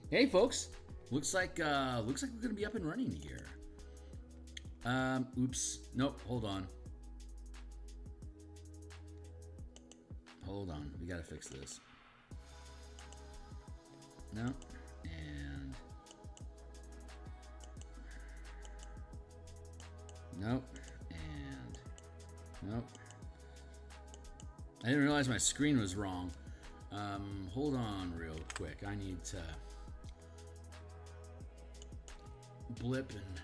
Hey folks, looks like we're gonna be up and running here. Oops, nope. Hold on, we gotta fix this. No, and nope, and nope. I didn't realize my screen was wrong. Hold on real quick. I need to blip and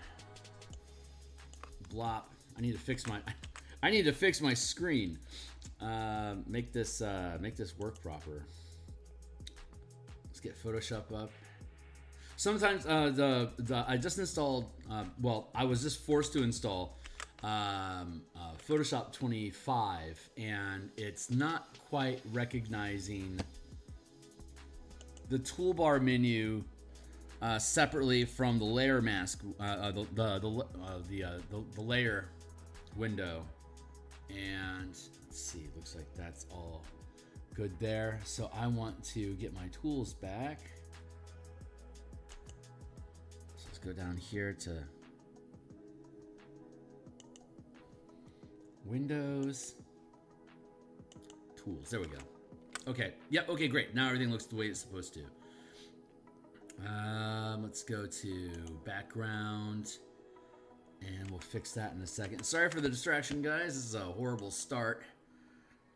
blop. I need to fix my screen. Make this work proper. Let's get Photoshop up. Sometimes I just installed. Well, I was just forced to install Photoshop 25, and it's not quite recognizing the toolbar menu separately from the layer mask, the layer window. And let's see, it looks like that's all good there. So I want to get my tools back. So let's go down here to Windows, Tools. There we go. Okay. Yep. Okay, great. Now everything looks the way it's supposed to. Let's go to background, and we'll fix that in a second. Sorry for the distraction, guys. This is a horrible start.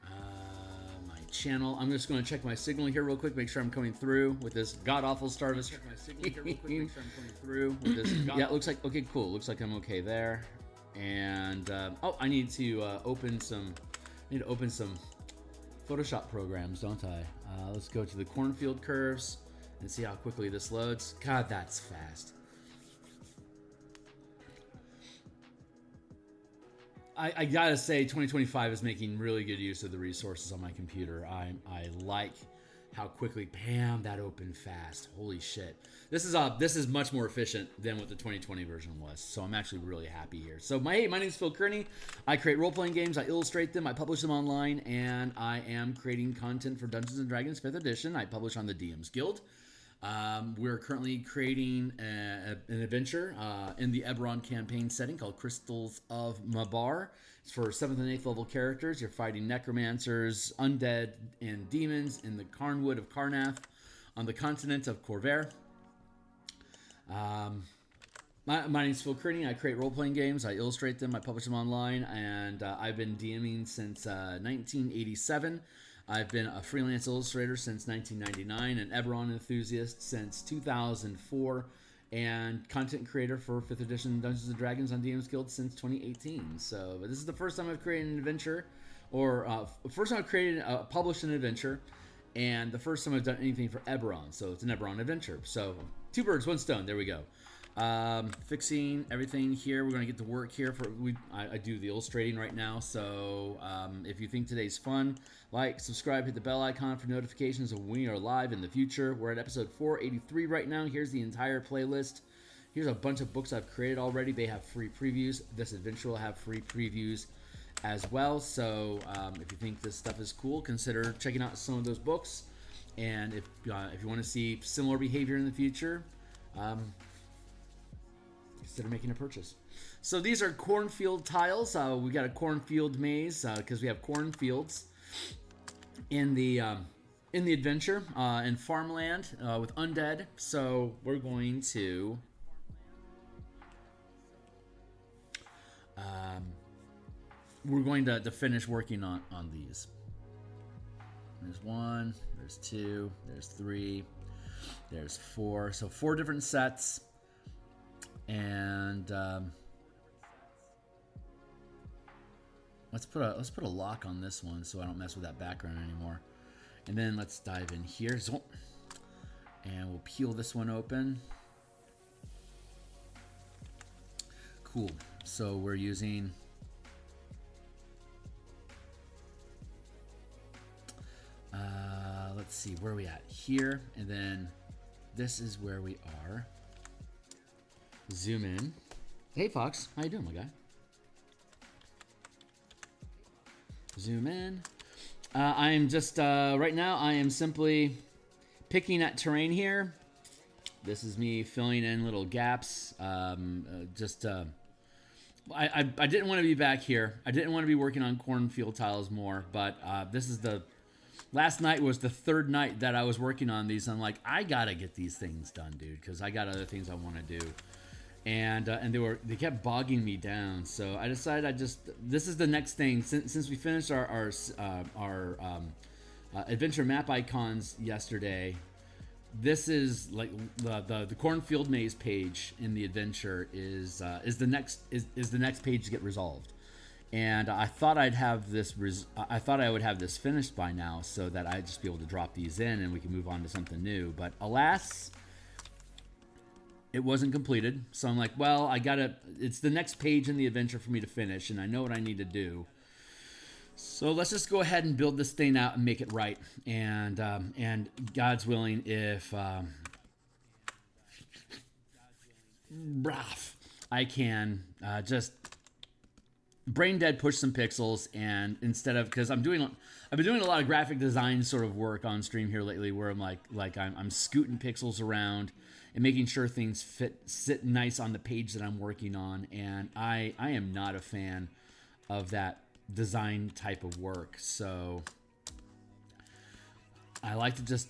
My channel. I'm just going to check my signal here real quick, make sure I'm coming through with this god-awful start of a stream. Yeah, it looks like, okay, cool. Looks like I'm okay there. And, oh, I need to open some Photoshop programs, don't I? Let's go to the cornfield curves and see how quickly this loads. God, that's fast. I gotta say, 2025 is making really good use of the resources on my computer. I like how quickly, bam, that opened fast. Holy shit. This is much more efficient than what the 2020 version was. So I'm actually really happy here. So my name is Phil Kearney. I create role-playing games, I illustrate them, I publish them online, and I am creating content for Dungeons & Dragons 5th edition. I publish on the DMs Guild. We're currently creating an adventure in the Eberron campaign setting called Crystals of Mabar. It's for 7th and 8th level characters. You're fighting necromancers, undead, and demons in the Carnwood of Carnath on the continent of Corvair. My name is Phil Kearney. I create role-playing games. I illustrate them. I publish them online, and I've been DMing since 1987. I've been a freelance illustrator since 1999, an Eberron enthusiast since 2004, and content creator for 5th edition Dungeons & Dragons on DMsGuild since 2018. So, but this is the first time I've created an adventure, or first time I've published an adventure, and the first time I've done anything for Eberron. So it's an Eberron adventure. So 2 birds, 1 stone. There we go. Fixing everything here. We're going to get to work here. I do the illustrating right now. So if you think today's fun, like, subscribe, hit the bell icon for notifications of when we are live in the future. We're at episode 483 right now. Here's the entire playlist. Here's a bunch of books I've created already. They have free previews. This adventure will have free previews as well. So if you think this stuff is cool, consider checking out some of those books. And if you want to see similar behavior in the future, consider making a purchase. So these are cornfield tiles. We got a cornfield maze because we have cornfields in the adventure in farmland with undead. So we're going to finish working on these. There's 1, there's 2, there's 3, there's 4. So 4 different sets. And let's put a lock on this one so I don't mess with that background anymore. And then let's dive in here. And we'll peel this one open. Cool. So we're using let's see, where are we at? Here, and then this is where we are. Zoom in. Hey Fox, how you doing, my guy? Zoom in. I am just right now I am simply picking at terrain here This is me filling in little gaps. I didn't want to be back here. I didn't want to be working on cornfield tiles more, but this is the last night was the third night that I was working on these. I'm like, I gotta get these things done, dude, because I got other things I want to do, and they kept bogging me down. So I decided this is the next thing since we finished our adventure map icons yesterday. This is like the cornfield maze page in the adventure is the next page to get resolved, and I thought I would have this finished by now so that I'd just be able to drop these in and we can move on to something new. But alas, it wasn't completed. So I'm like, well, it's the next page in the adventure for me to finish, and I know what I need to do. So let's just go ahead and build this thing out and make it right. And God's willing, if I can just brain dead push some pixels, and instead of, because I've been doing a lot of graphic design sort of work on stream here lately, where I'm I'm scooting pixels around and making sure things sit nice on the page that I'm working on. And I am not a fan of that design type of work. So I like the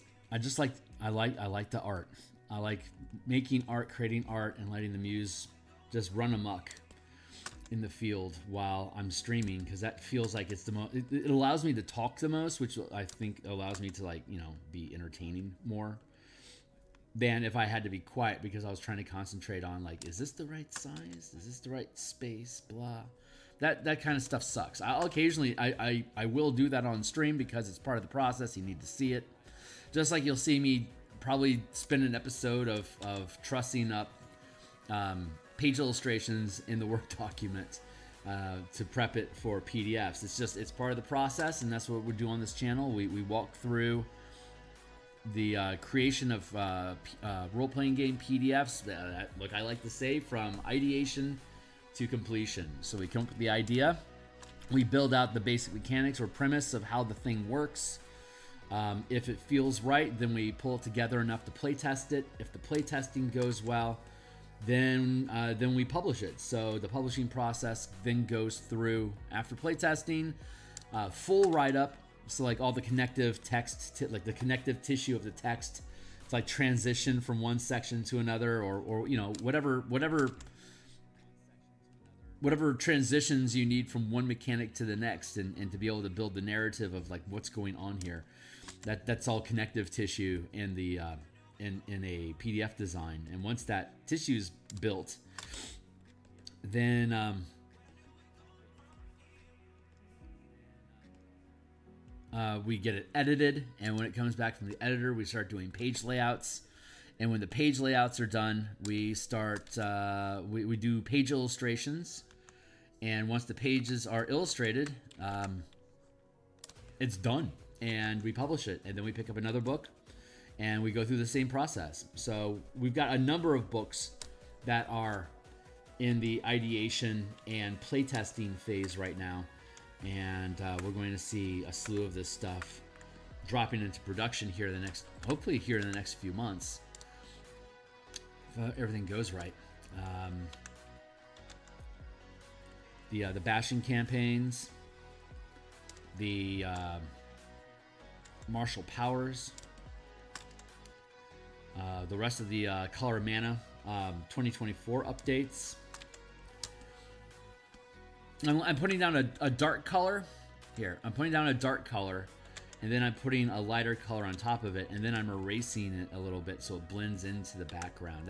art. I like making art, creating art, and letting the muse just run amok in the field while I'm streaming, because that feels like it's the most, it allows me to talk the most, which I think allows me to be entertaining more than if I had to be quiet, because I was trying to concentrate on is this the right size? Is this the right space? Blah. That kind of stuff sucks. I'll occasionally, I will do that on stream because it's part of the process. You need to see it. Just like you'll see me probably spend an episode of trussing up page illustrations in the Word document to prep it for PDFs. It's part of the process, and that's what we do on this channel. We walk through the creation of role-playing game PDFs. Look, I like to say, from ideation to completion. So we come up with the idea, we build out the basic mechanics or premise of how the thing works. If it feels right, then we pull it together enough to play test it. If the play testing goes well, then we publish it. So the publishing process then goes through, after play testing, full write-up. So all the connective text, the connective tissue of the text, it's transition from one section to another, or whatever transitions you need from one mechanic to the next, and to be able to build the narrative of what's going on here. That's all connective tissue in the in a PDF design. And once that tissue's built, then we get it edited, and when it comes back from the editor, we start doing page layouts. And when the page layouts are done, we start we do page illustrations. And once the pages are illustrated, it's done, and we publish it. And then we pick up another book, and we go through the same process. So we've got a number of books that are in the ideation and playtesting phase right now, and we're going to see a slew of this stuff dropping into production here hopefully here in the next few months, if everything goes right. The bashing campaigns, the martial powers, the rest of the Color Mana 2024 updates. I'm putting down a dark color here. I'm putting down a dark color, and then I'm putting a lighter color on top of it, and then I'm erasing it a little bit so it blends into the background.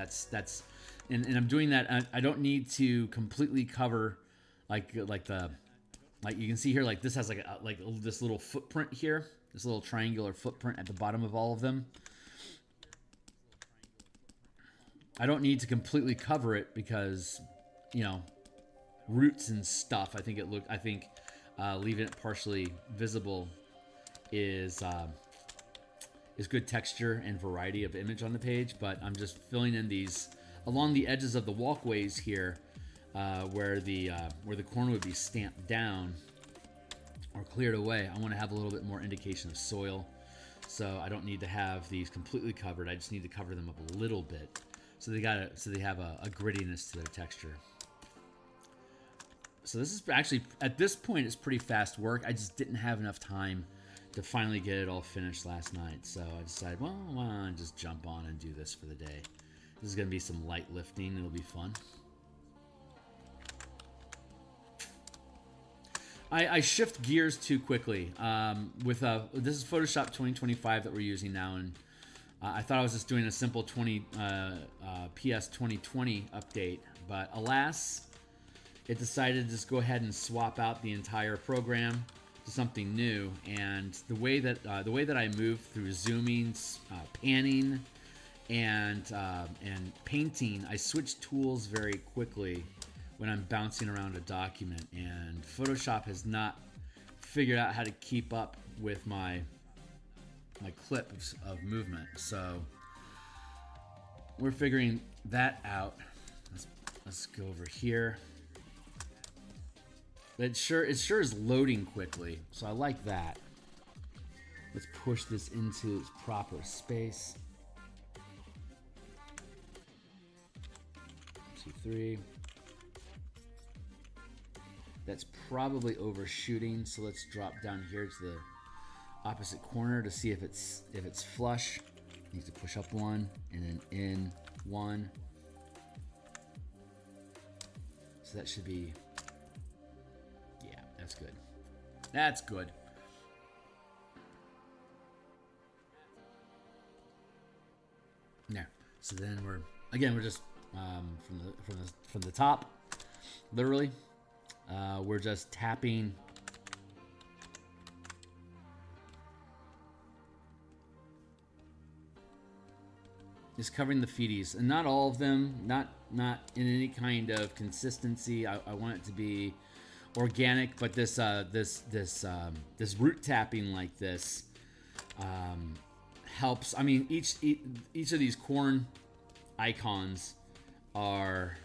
And I'm doing that. I don't need to completely cover like you can see here, this has this little footprint here, this little triangular footprint at the bottom of all of them. I don't need to completely cover it because, roots and stuff. I think leaving it partially visible is good texture and variety of image on the page. But I'm just filling in these along the edges of the walkways here, where the corn would be stamped down or cleared away. I want to have a little bit more indication of soil. So I don't need to have these completely covered. I just need to cover them up a little bit. So they have a grittiness to their texture. So this is actually, at this point, it's pretty fast work. I just didn't have enough time to finally get it all finished last night. So I decided, well, why don't I just jump on and do this for the day. This is going to be some light lifting. It'll be fun. I shift gears too quickly. This is Photoshop 2025 that we're using now, and I thought I was just doing a simple PS 2020 update, but alas, it decided to just go ahead and swap out the entire program to something new. And the way that I move through zooming, panning, and painting, I switch tools very quickly when I'm bouncing around a document, and Photoshop has not figured out how to keep up with my clips of movement. So we're figuring that out. Let's go over here. It sure is loading quickly, so I like that. Let's push this into its proper space. 2, 3. That's probably overshooting, so let's drop down here to the opposite corner to see if it's flush. Needs to push up 1 and then in 1. So that should be, yeah, that's good. That's good. There. So then we're just from the top, literally. We're just tapping just covering the feeties, and not all of them, not in any kind of consistency. I want it to be organic, but this root tapping like this helps. I mean, each of these corn icons are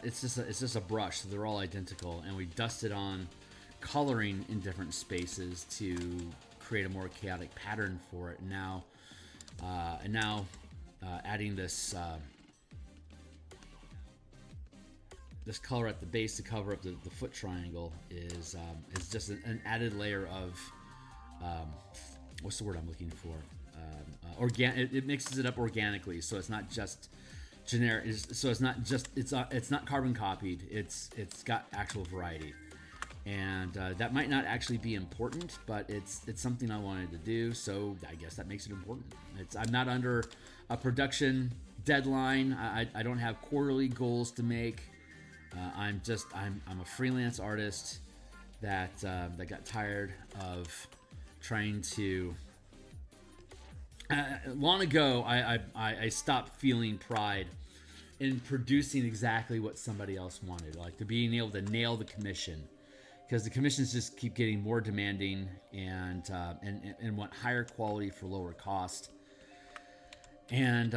it's just a brush, so they're all identical, and we dusted on coloring in different spaces to create a more chaotic pattern for it. Now adding this this color at the base to cover up the foot triangle is just an added layer of what's the word I'm looking for? It mixes it up organically, so it's not just generic. So it's not carbon copied. It's got actual variety, and that might not actually be important, but it's something I wanted to do. So I guess that makes it important. I'm not under a production deadline. I don't have quarterly goals to make. I'm a freelance artist that got tired of trying to. Long ago, I stopped feeling pride in producing exactly what somebody else wanted, like to being able to nail the commission, because the commissions just keep getting more demanding and want higher quality for lower cost. And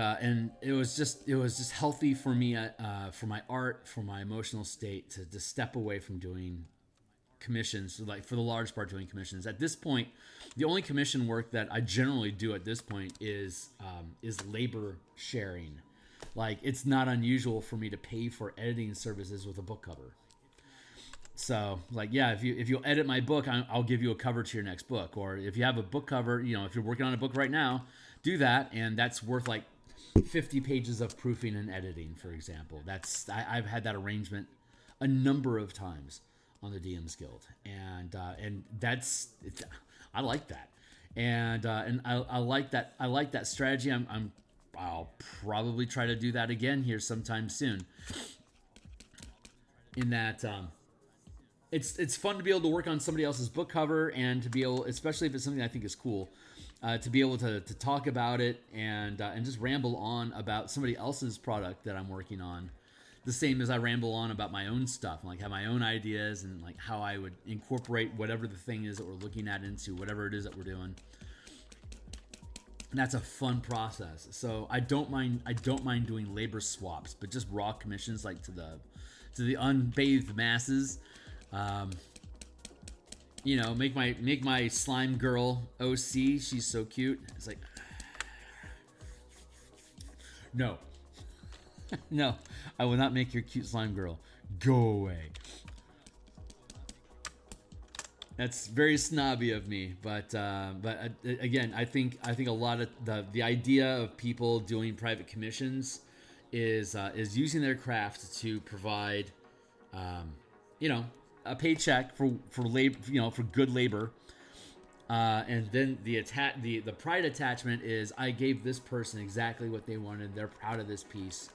it was just healthy for me, for my art, for my emotional state, to step away from doing commissions, like for the large part doing commissions. At this point, the only commission work that I generally do at this point is labor sharing. Like, it's not unusual for me to pay for editing services with a book cover. So, like, yeah, if you'll edit my book, I'll give you a cover to your next book. Or if you have a book cover, if you're working on a book right now, do that, and that's worth like 50 pages of proofing and editing, for example. I've had that arrangement a number of times on the DMsGuild, and I like that, and I like that. I like that strategy. I'll probably try to do that again here sometime soon. In that, it's fun to be able to work on somebody else's book cover, and to be able, especially if it's something I think is cool, to be able to talk about it and just ramble on about somebody else's product that I'm working on. The same as I ramble on about my own stuff, like have my own ideas and like how I would incorporate whatever the thing is that we're looking at into whatever it is that we're doing. And that's a fun process. So I don't mind doing labor swaps, but just raw commissions, like to the unbathed masses. you know, make my slime girl OC. She's so cute. It's like, no, no, I will not make your cute slime girl. Go away. That's very snobby of me, but again, I think a lot of the idea of people doing private commissions is using their craft to provide, you know, a paycheck for labor, you know, for good labor, and then the pride attachment is I gave this person exactly what they wanted. They're proud of this piece.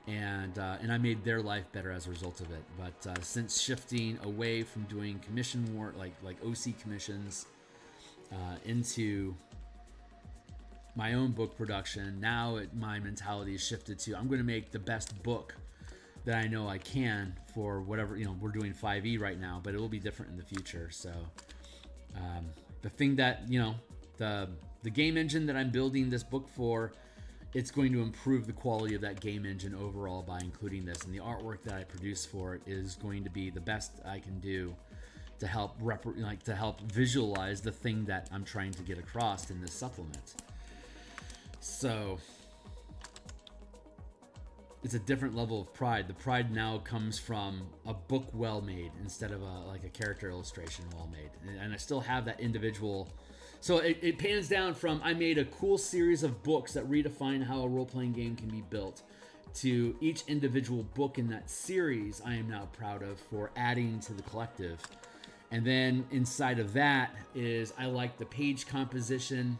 And I made their life better as a result of it. But since shifting away from doing commission work, like OC commissions, into my own book production, now my mentality is shifted to I'm going to make the best book that I know I can for whatever, you know, we're doing 5e right now, but it will be different in the future. So the thing that, you know, the game engine that I'm building this book for, it's going to improve the quality of that game engine overall by including this, and the artwork that I produce for it is going to be the best I can do to help visualize the thing that I'm trying to get across in this supplement. So it's a different level of pride. The pride now comes from a book well made instead of a character illustration well made, and I still have that individual. So it pans down from I made a cool series of books that redefine how a role-playing game can be built to each individual book in that series I am now proud of for adding to the collective. And then inside of that is I like the page composition.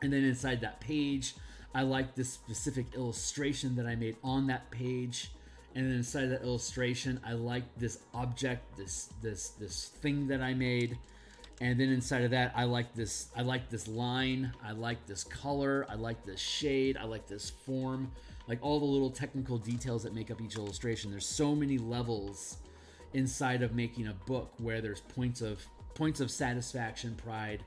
And then inside that page, I like this specific illustration that I made on that page. And then inside that illustration, I like this object, this thing that I made. And then inside of that, I like this line, I like this color, I like this shade, I like this form, like all the little technical details that make up each illustration. There's so many levels inside of making a book where there's points of satisfaction, pride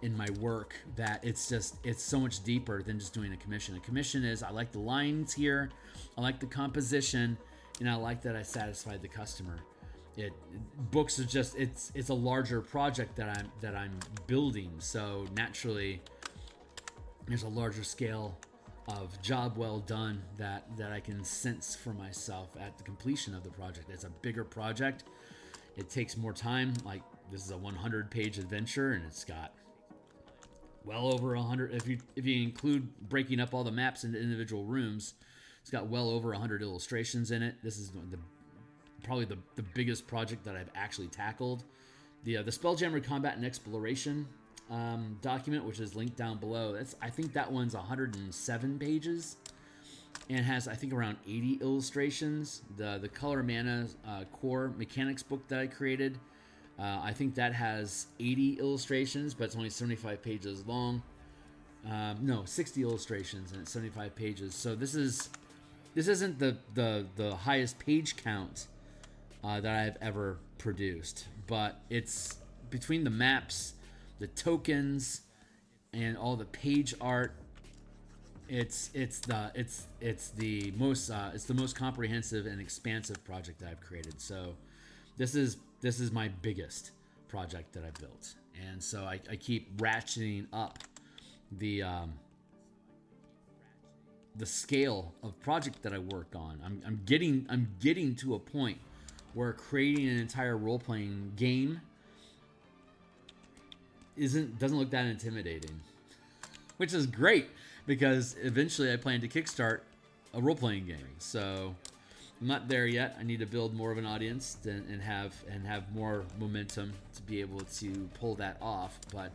in my work, that it's so much deeper than just doing a commission. A commission is I like the lines here, I like the composition, and I like that I satisfied the customer. Books are just it's a larger project that I'm building, so naturally there's a larger scale of job well done that I can sense for myself at the completion of the project. It's a bigger project, it takes more time. Like this is a 100-page adventure, and it's got well over 100 if you include breaking up all the maps into individual rooms. It's got well over 100 illustrations in it. This is probably the biggest project that I've actually tackled. The Spelljammer Combat and Exploration document, which is linked down below, I think that one's 107 pages and has I think around 80 illustrations. The Color Mana core mechanics book that I created, I think that has 80 illustrations, but it's only 75 pages long. No, 60 illustrations and it's 75 pages. So this isn't the highest page count that I've ever produced, but it's between the maps, the tokens, and all the page art. It's the most comprehensive and expansive project that I've created. So this is my biggest project that I've built, and so I keep ratcheting up the scale of project that I work on. I'm getting to a point where creating an entire role-playing game doesn't look that intimidating, which is great because eventually I plan to kickstart a role-playing game. So I'm not there yet. I need to build more of an audience and have more momentum to be able to pull that off. But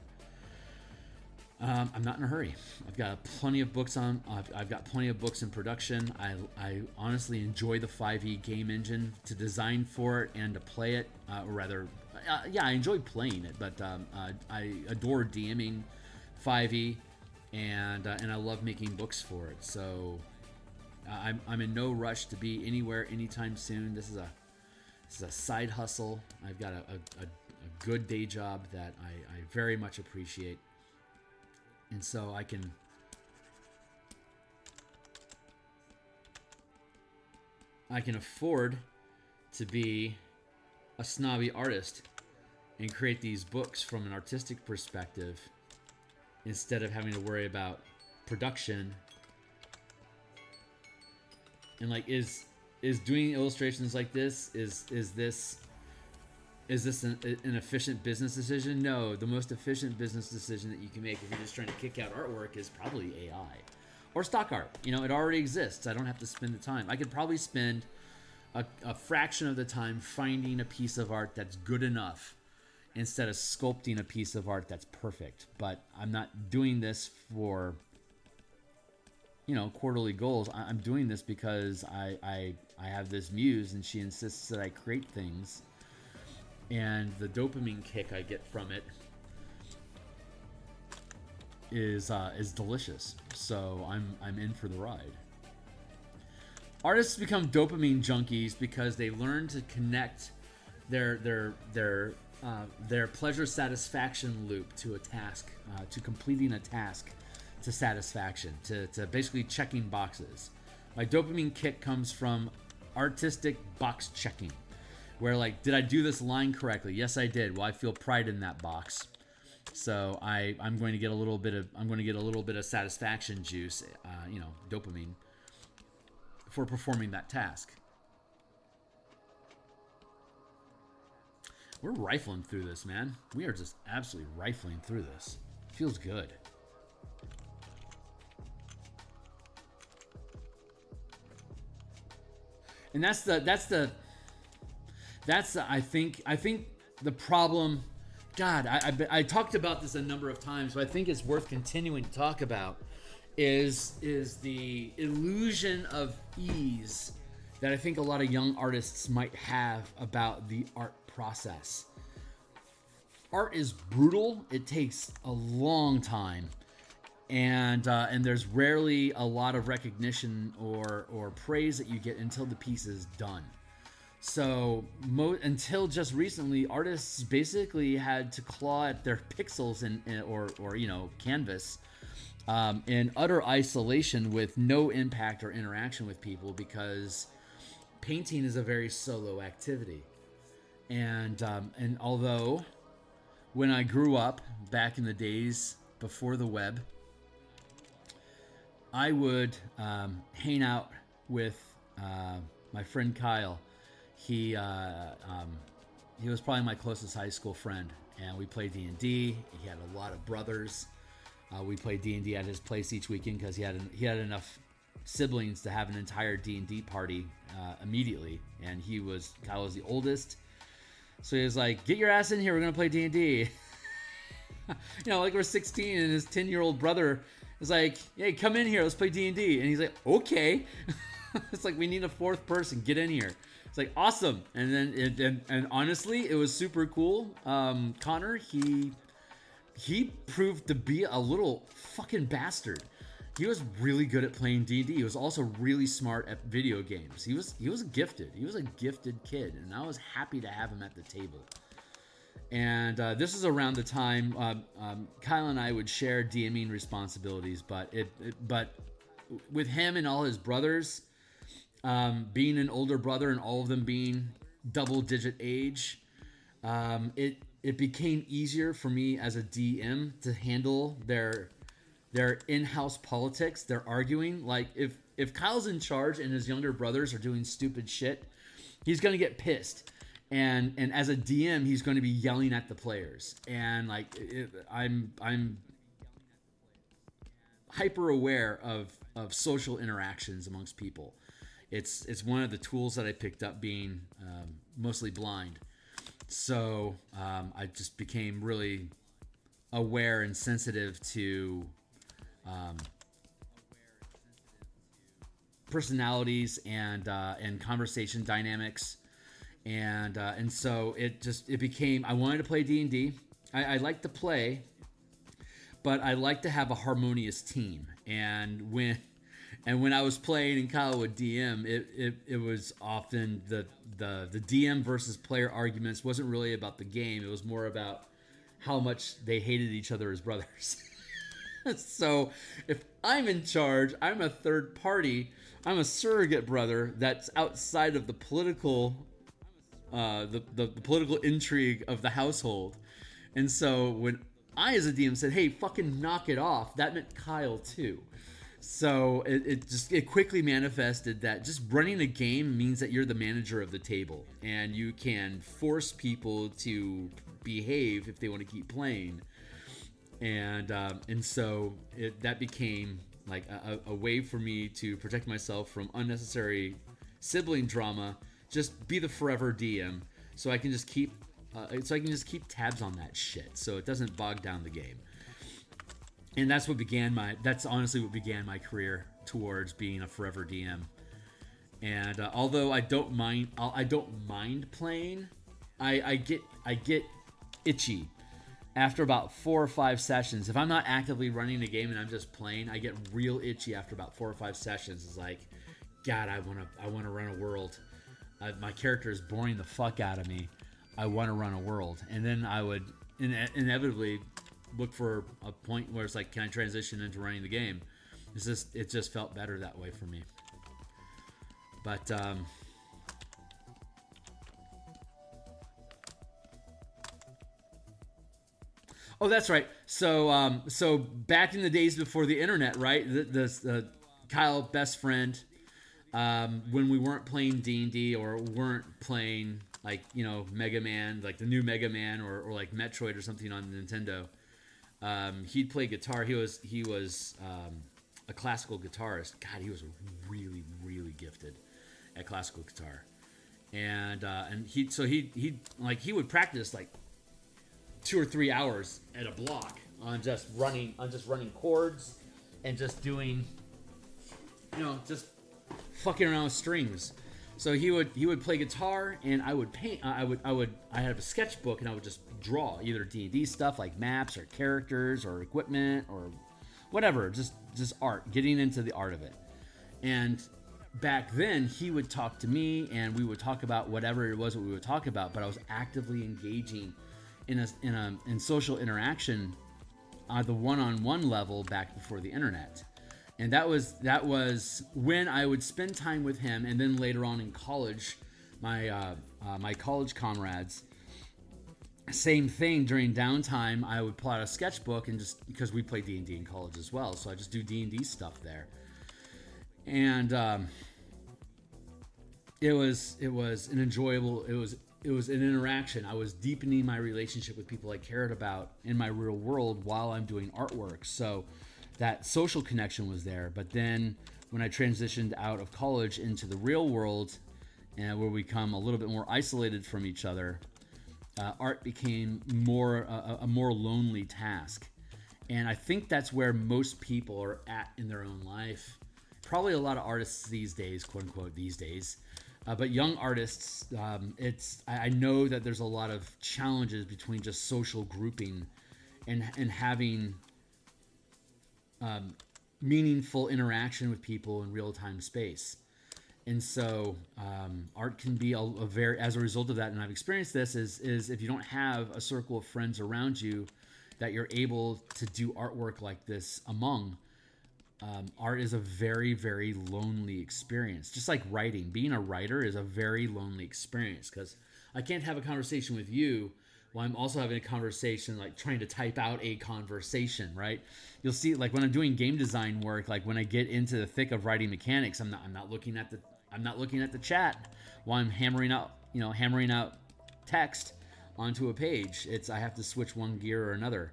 I'm not in a hurry. I've got plenty of books I've got plenty of books in production. I honestly enjoy the 5e game engine to design for it and to play it, or rather, I enjoy playing it, but I adore DMing 5e, and I love making books for it. So I'm in no rush to be anywhere anytime soon. This is a side hustle. I've got a good day job that I very much appreciate. And so I can afford to be a snobby artist and create these books from an artistic perspective instead of having to worry about production. And like, is doing illustrations like this, is this an efficient business decision? No, the most efficient business decision that you can make if you're just trying to kick out artwork is probably AI or stock art. You know, it already exists. I don't have to spend the time. I could probably spend a fraction of the time finding a piece of art that's good enough instead of sculpting a piece of art that's perfect. But I'm not doing this for, you know, quarterly goals. I'm doing this because I have this muse and she insists that I create things, and the dopamine kick I get from it is delicious. So I'm in for the ride. Artists become dopamine junkies because they learn to connect their pleasure satisfaction loop to a task, to completing a task, to satisfaction, to basically checking boxes. My dopamine kick comes from artistic box checking, where like, did I do this line correctly? Yes, I did. Well, I feel pride in that box, so I'm going to get a little bit of satisfaction juice, you know, dopamine, for performing that task. We're rifling through this, man. We are just absolutely rifling through this. Feels good. And that's the I think the problem. God, I talked about this a number of times, but I think it's worth continuing to talk about. Is the illusion of ease that I think a lot of young artists might have about the art process. Art is brutal. It takes a long time, and there's rarely a lot of recognition or praise that you get until the piece is done. So until just recently, artists basically had to claw at their pixels or you know, canvas, in utter isolation with no impact or interaction with people, because painting is a very solo activity. And although when I grew up back in the days before the web, I would hang out with my friend Kyle. He was probably my closest high school friend, and we played D&D. He had a lot of brothers. We played D&D at his place each weekend because he had enough siblings to have an entire D&D party immediately, and Kyle was the oldest. So he was like, "Get your ass in here, we're gonna play D&D." You know, like, we're 16, and his 10-year-old brother is like, "Hey, come in here, let's play D&D." And he's like, "Okay." It's like, we need a fourth person, get in here. It's like, awesome. And then and honestly, it was super cool. Connor, he proved to be a little fucking bastard. He was really good at playing D&D. He was also really smart at video games. He was gifted. He was a gifted kid, and I was happy to have him at the table. And this is around the time Kyle and I would share DMing responsibilities, but with him and all his brothers, being an older brother and all of them being double-digit age, it became easier for me as a DM to handle their in-house politics, their arguing. Like, if Kyle's in charge and his younger brothers are doing stupid shit, he's gonna get pissed. And as a DM, he's going to be yelling at the players. And like, I'm hyper aware of social interactions amongst people. It's one of the tools that I picked up being mostly blind. So I just became really aware and sensitive to personalities and conversation dynamics. And so it became, I wanted to play D&D. I like to play, but I like to have a harmonious team. And when I was playing and Kyle would DM, it was often the DM versus player arguments wasn't really about the game. It was more about how much they hated each other as brothers. So if I'm in charge, I'm a third party. I'm a surrogate brother that's outside of the political the political intrigue of the household. And so when I, as a DM, said, "Hey, fucking knock it off," that meant Kyle too. So it quickly manifested that just running a game means that you're the manager of the table, and you can force people to behave if they want to keep playing. And so that became like a way for me to protect myself from unnecessary sibling drama. Just be the forever DM, so I can just keep tabs on that shit, so it doesn't bog down the game. And that's honestly what began my career towards being a forever DM. And although I don't mind playing, I get itchy after about 4 or 5 sessions. If I'm not actively running a game and I'm just playing, I get real itchy after about 4 or 5 sessions. It's like, God, I want to run a world. My character is boring the fuck out of me. I want to run a world. And then I would inevitably look for a point where it's like, can I transition into running the game? It just felt better that way for me. But oh, that's right. So back in the days before the internet, right? The Kyle, best friend, when we weren't playing D&D or weren't playing like, you know, Mega Man, like the new Mega Man or like Metroid or something on Nintendo, he'd play guitar. He was a classical guitarist. God, he was really, really gifted at classical guitar. And he would practice like 2 or 3 hours at a block on just running chords and just doing, you know, just fucking around with strings. So he would play guitar and I would paint. I had a sketchbook and I would just draw either D&D stuff like maps or characters or equipment or whatever, just art, getting into the art of it. And back then he would talk to me and we would talk about whatever it was that we would talk about, but I was actively engaging in social interaction on the one-on-one level back before the internet. And that was when I would spend time with him. And then later on in college, my college comrades, same thing. During downtime, I would pull out a sketchbook and just, because we played D&D in college as well, so I just do D&D stuff there. And it was an enjoyable. It was an interaction. I was deepening my relationship with people I cared about in my real world while I'm doing artwork. So that social connection was there. But then when I transitioned out of college into the real world, and where we become a little bit more isolated from each other, art became a more lonely task. And I think that's where most people are at in their own life. Probably a lot of artists these days, quote unquote, these days. But young artists, I know that there's a lot of challenges between just social grouping and having meaningful interaction with people in real-time space. And so art can be as a result of that, and I've experienced this, is if you don't have a circle of friends around you that you're able to do artwork like this among, art is a very, very lonely experience. Just like writing. Being a writer is a very lonely experience, because I can't have a conversation with you while I'm also having a conversation, like trying to type out a conversation, right? You'll see, like when I'm doing game design work, like when I get into the thick of writing mechanics, I'm not looking at the chat while I'm hammering out text onto a page. I have to switch one gear or another.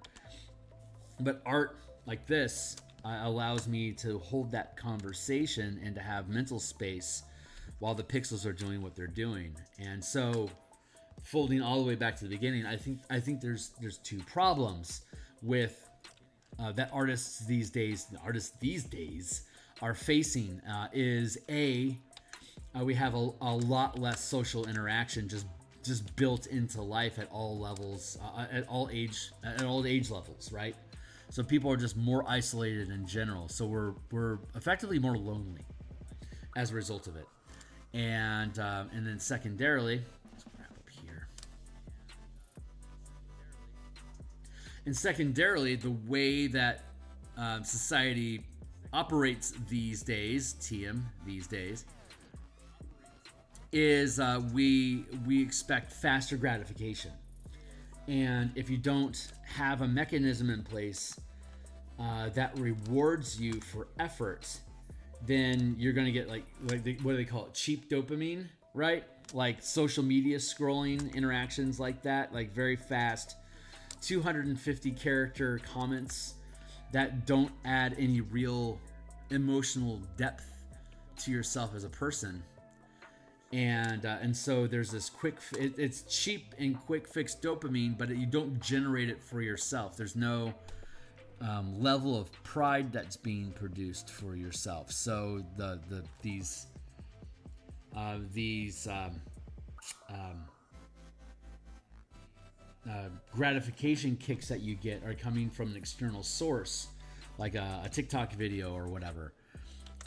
But art like this allows me to hold that conversation and to have mental space while the pixels are doing what they're doing. And so, folding all the way back to the beginning, I think there's 2 problems with that artists these days are facing. Is we have a lot less social interaction just built into life at all levels, at all age levels, right? So people are just more isolated in general. So we're effectively more lonely as a result of it. And then secondarily, let's wrap up here. And secondarily, the way that society operates these days, is we expect faster gratification, and if you don't have a mechanism in place that rewards you for effort, then you're gonna get like what do they call it? Cheap dopamine, right? Like social media scrolling interactions like that, like very fast 250 character comments that don't add any real emotional depth to yourself as a person. And so there's this it's cheap and quick fix dopamine, but you don't generate it for yourself. There's no level of pride that's being produced for yourself. So these gratification kicks that you get are coming from an external source, like a TikTok video or whatever,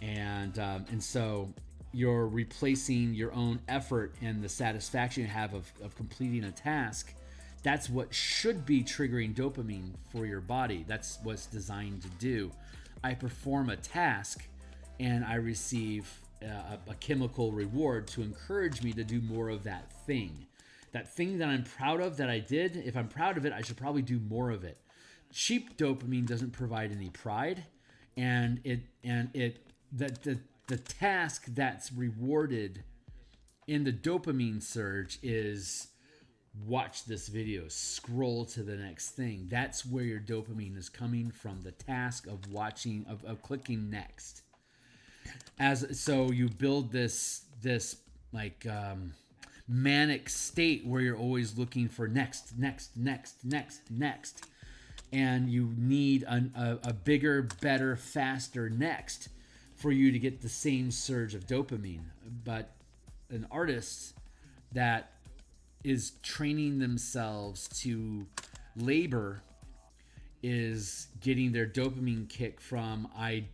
and so you're replacing your own effort and the satisfaction you have of completing a task. That's what should be triggering dopamine for your body. That's what's designed to do. I perform a task and I receive a chemical reward to encourage me to do more of that thing. That thing that I'm proud of that I did, if I'm proud of it, I should probably do more of it. Cheap dopamine doesn't provide any pride, and the task that's rewarded in the dopamine surge is watch this video, scroll to the next thing. That's where your dopamine is coming from, the task of watching, of clicking next. So you build this like manic state where you're always looking for next, and you need a bigger, better, faster next for you to get the same surge of dopamine. But an artist that is training themselves to labor is getting their dopamine kick from I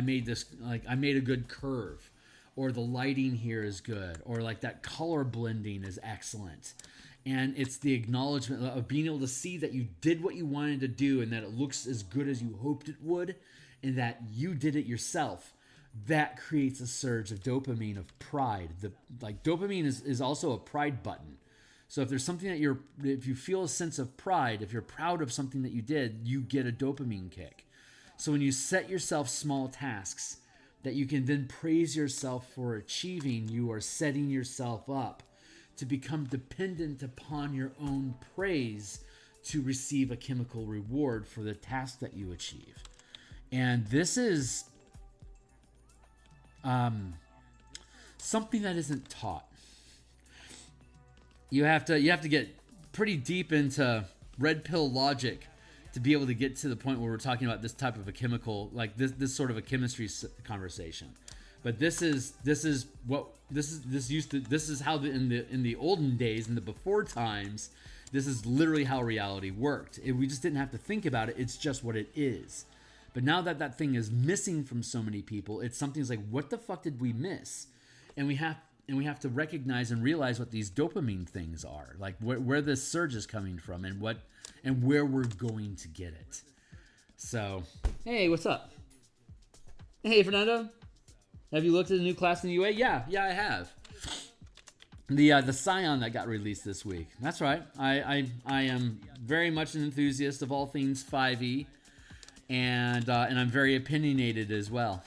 made a good curve, or the lighting here is good, or like that color blending is excellent. And it's the acknowledgement of being able to see that you did what you wanted to do and that it looks as good as you hoped it would, and that you did it yourself. That creates a surge of dopamine, of pride. Dopamine is also a pride button. So if there's something that if you feel a sense of pride, if you're proud of something that you did, you get a dopamine kick. So when you set yourself small tasks that you can then praise yourself for achieving, you are setting yourself up to become dependent upon your own praise to receive a chemical reward for the task that you achieve. And this is something that isn't taught. You have to get pretty deep into red pill logic to be able to get to the point where we're talking about this type of a chemical, like this sort of a chemistry conversation. But this is how in the olden days, in the before times, this is literally how reality worked. We just didn't have to think about it. It's just what it is. But now that thing is missing from so many people, it's something that's like, what the fuck did we miss? And we have to recognize and realize what these dopamine things are, like where this surge is coming from, and where we're going to get it. So, hey, what's up? Hey, Fernando, have you looked at the new class in the UA? Yeah, I have. The Scion that got released this week. That's right. I am very much an enthusiast of all things 5e. And I'm very opinionated as well.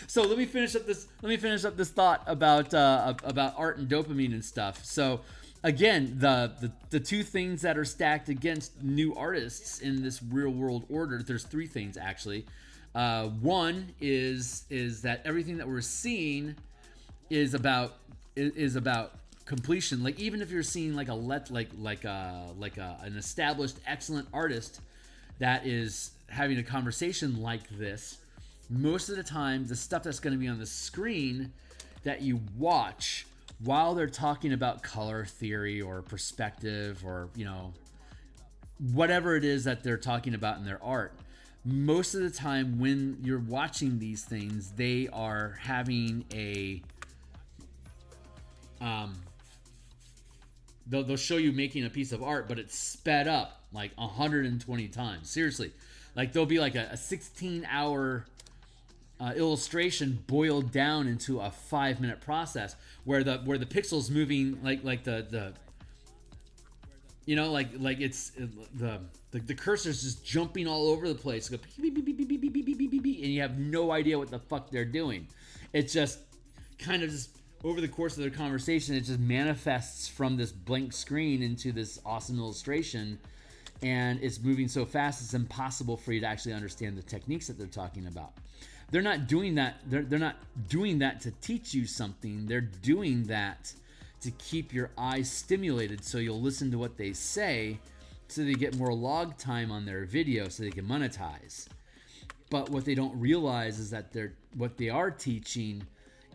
So let me finish up this thought about art and dopamine and stuff. So again, the two things that are stacked against new artists in this real world order. There's three things actually. One is that everything that we're seeing is about completion. Like even if you're seeing like an established excellent artist that is having a conversation like this, most of the time the stuff that's going to be on the screen that you watch while they're talking about color theory or perspective or whatever it is that they're talking about in their art, most of the time when you're watching these things, they are having they'll show you making a piece of art, but it's sped up like 120 times. Seriously. Like there'll be like a 16-hour illustration boiled down into a 5-minute process where the pixels moving like the you know, like it's the cursor's just jumping all over the place. Go beep, beep, beep, beep, beep, beep, beep, beep, beep, beep, and you have no idea what the fuck they're doing. It's just kind of just over the course of their conversation, it just manifests from this blank screen into this awesome illustration, and it's moving so fast it's impossible for you to actually understand the techniques that they're talking about. They're not doing that. They're not doing that to teach you something. They're doing that to keep your eyes stimulated so you'll listen to what they say, so they get more log time on their video so they can monetize. But what they don't realize is that what they are teaching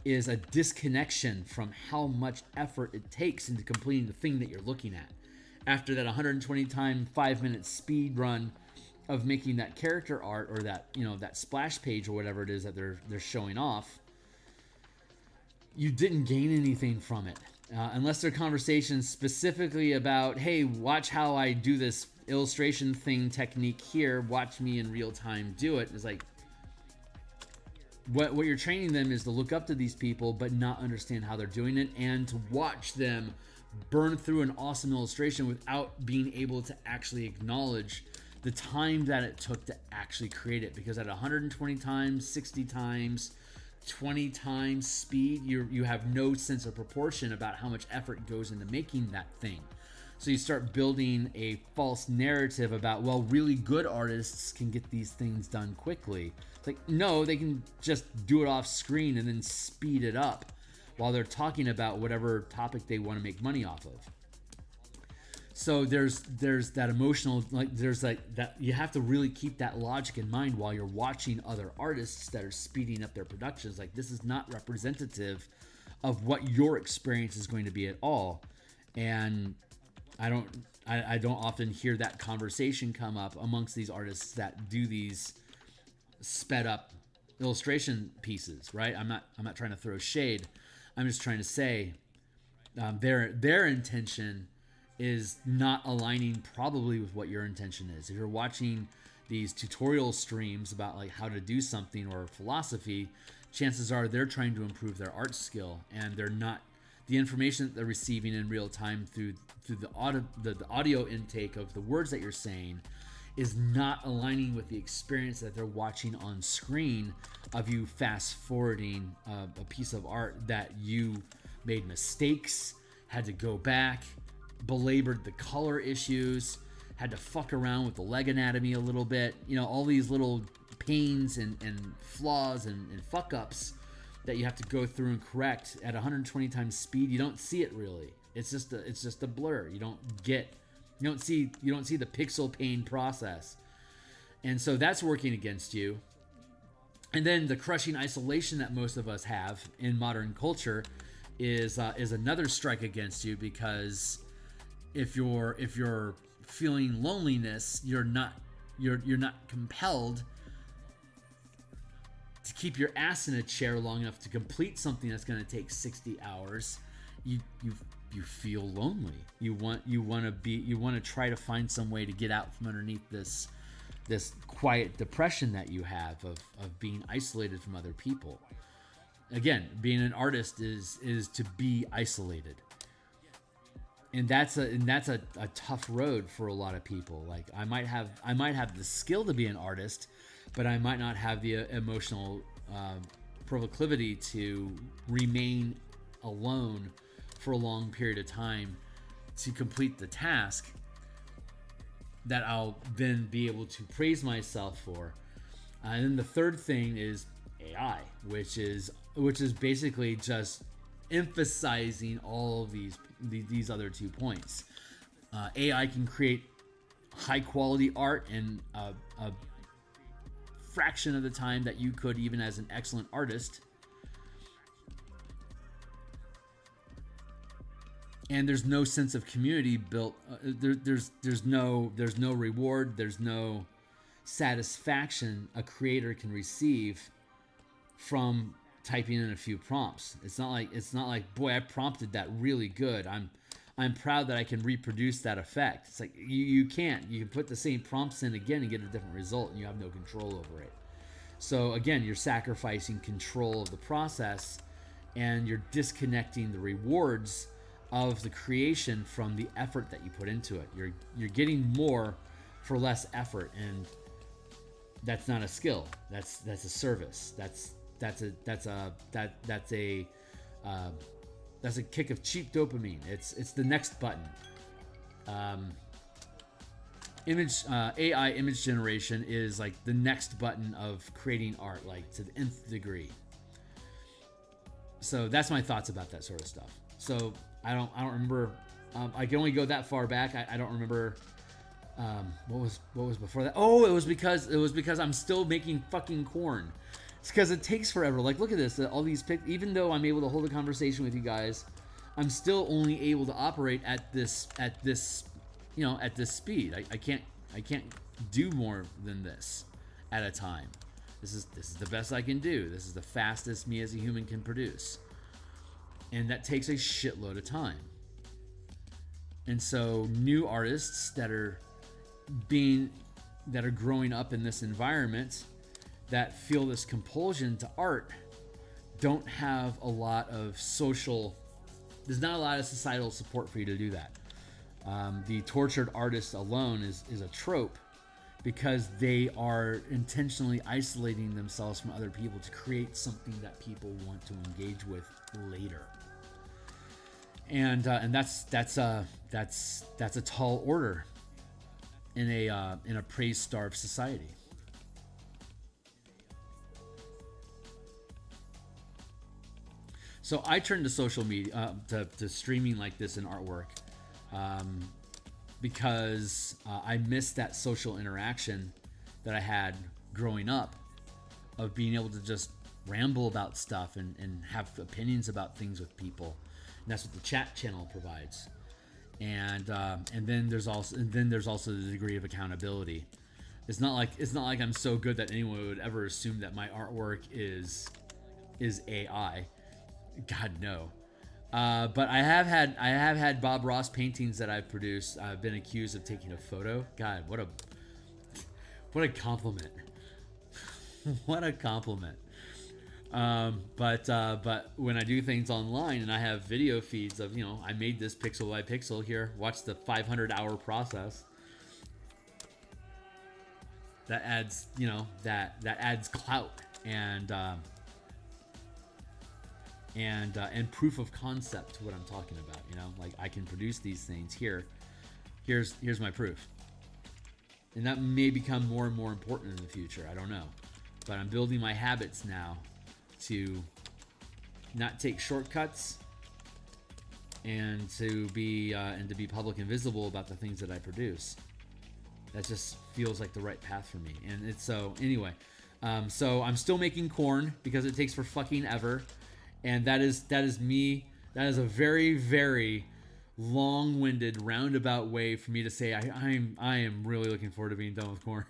is a disconnection from how much effort it takes into completing the thing that you're looking at. After that 120 time 5-minute speed run of making that character art, or that, you know, that splash page or whatever it is that they're showing off, you didn't gain anything from it. Unless they're conversations specifically about, hey, watch how I do this illustration thing technique here, watch me in real time do it. It's like, what you're training them is to look up to these people but not understand how they're doing it, and to watch them burn through an awesome illustration without being able to actually acknowledge the time that it took to actually create it. Because at 120 times, 60 times, 20 times speed, you have no sense of proportion about how much effort goes into making that thing. So you start building a false narrative about, well, really good artists can get these things done quickly. It's like, no, they can just do it off screen and then speed it up while they're talking about whatever topic they want to make money off of. So there's that emotional, there's that, you have to really keep that logic in mind while you're watching other artists that are speeding up their productions. Like, this is not representative of what your experience is going to be at all. And I don't often hear that conversation come up amongst these artists that do these sped up illustration pieces, right? I'm not trying to throw shade. I'm just trying to say their intention is not aligning probably with what your intention is. If you're watching these tutorial streams about like how to do something or philosophy, chances are they're trying to improve their art skill, and they're not, the information that they're receiving in real time through the audio intake of the words that you're saying is not aligning with the experience that they're watching on screen of you fast forwarding a piece of art that you made mistakes, had to go back, belabored the color issues, had to fuck around with the leg anatomy a little bit, you know, all these little pains and flaws and fuck ups that you have to go through and correct at 120 times speed. You don't see it really. It's just a blur. You don't see the pixel pain process. And so that's working against you. And then the crushing isolation that most of us have in modern culture is another strike against you, because if you're feeling loneliness, you're not compelled to keep your ass in a chair long enough to complete something that's going to take 60 hours. You feel lonely. You want to try to find some way to get out from underneath this quiet depression that you have of being isolated from other people. Again, being an artist is to be isolated. And that's a tough road for a lot of people. Like, I might have the skill to be an artist, but I might not have the emotional proclivity to remain alone for a long period of time to complete the task that I'll then be able to praise myself for. And then the third thing is AI, which is basically just emphasizing all of these other 2 points. AI can create high quality art in a fraction of the time that you could even as an excellent artist. And there's no sense of community built. There's no reward. There's no satisfaction a creator can receive from typing in a few prompts. It's not like boy, I prompted that really good. I'm proud that I can reproduce that effect. It's like you can't. You can put the same prompts in again and get a different result, and you have no control over it. So again, you're sacrificing control of the process, and you're disconnecting the rewards of the creation from the effort that you put into it. You're getting more for less effort, and that's not a skill. That's a service. That's a kick of cheap dopamine. It's the next button. AI image generation is like the next button of creating art, like to the nth degree. So that's my thoughts about that sort of stuff. So I don't remember. I can only go that far back. I don't remember. What was before that? Oh, it was because I'm still making fucking corn. It's because it takes forever. Like, look at this. All these even though I'm able to hold a conversation with you guys, I'm still only able to operate at this speed. I can't do more than this at a time. This is the best I can do. This is the fastest me as a human can produce. And that takes a shitload of time. And so new artists that are growing up in this environment that feel this compulsion to art don't have a lot of there's not a lot of societal support for you to do that. The tortured artist alone is a trope, because they are intentionally isolating themselves from other people to create something that people want to engage with later. And that's a tall order in a praise-starved society. So I turned to social media, to streaming like this in artwork, because I missed that social interaction that I had growing up, of being able to just ramble about stuff and have opinions about things with people. And that's what the chat channel provides. And then there's also the degree of accountability. It's not like I'm so good that anyone would ever assume that my artwork is AI. God, no. But I have had Bob Ross paintings that I've produced. I've been accused of taking a photo. God, what a compliment. What a compliment. But when I do things online and I have video feeds of, I made this pixel by pixel, here, watch the 500-hour process. That adds, that adds clout and proof of concept to what I'm talking about. Like, I can produce these things here. Here's my proof. And that may become more and more important in the future. I don't know. But I'm building my habits now to not take shortcuts, and to be public and visible about the things that I produce. That just feels like the right path for me. And it's so anyway. So I'm still making corn because it takes for fucking ever, and that is me. That is a very, very long-winded, roundabout way for me to say I am really looking forward to being done with corn.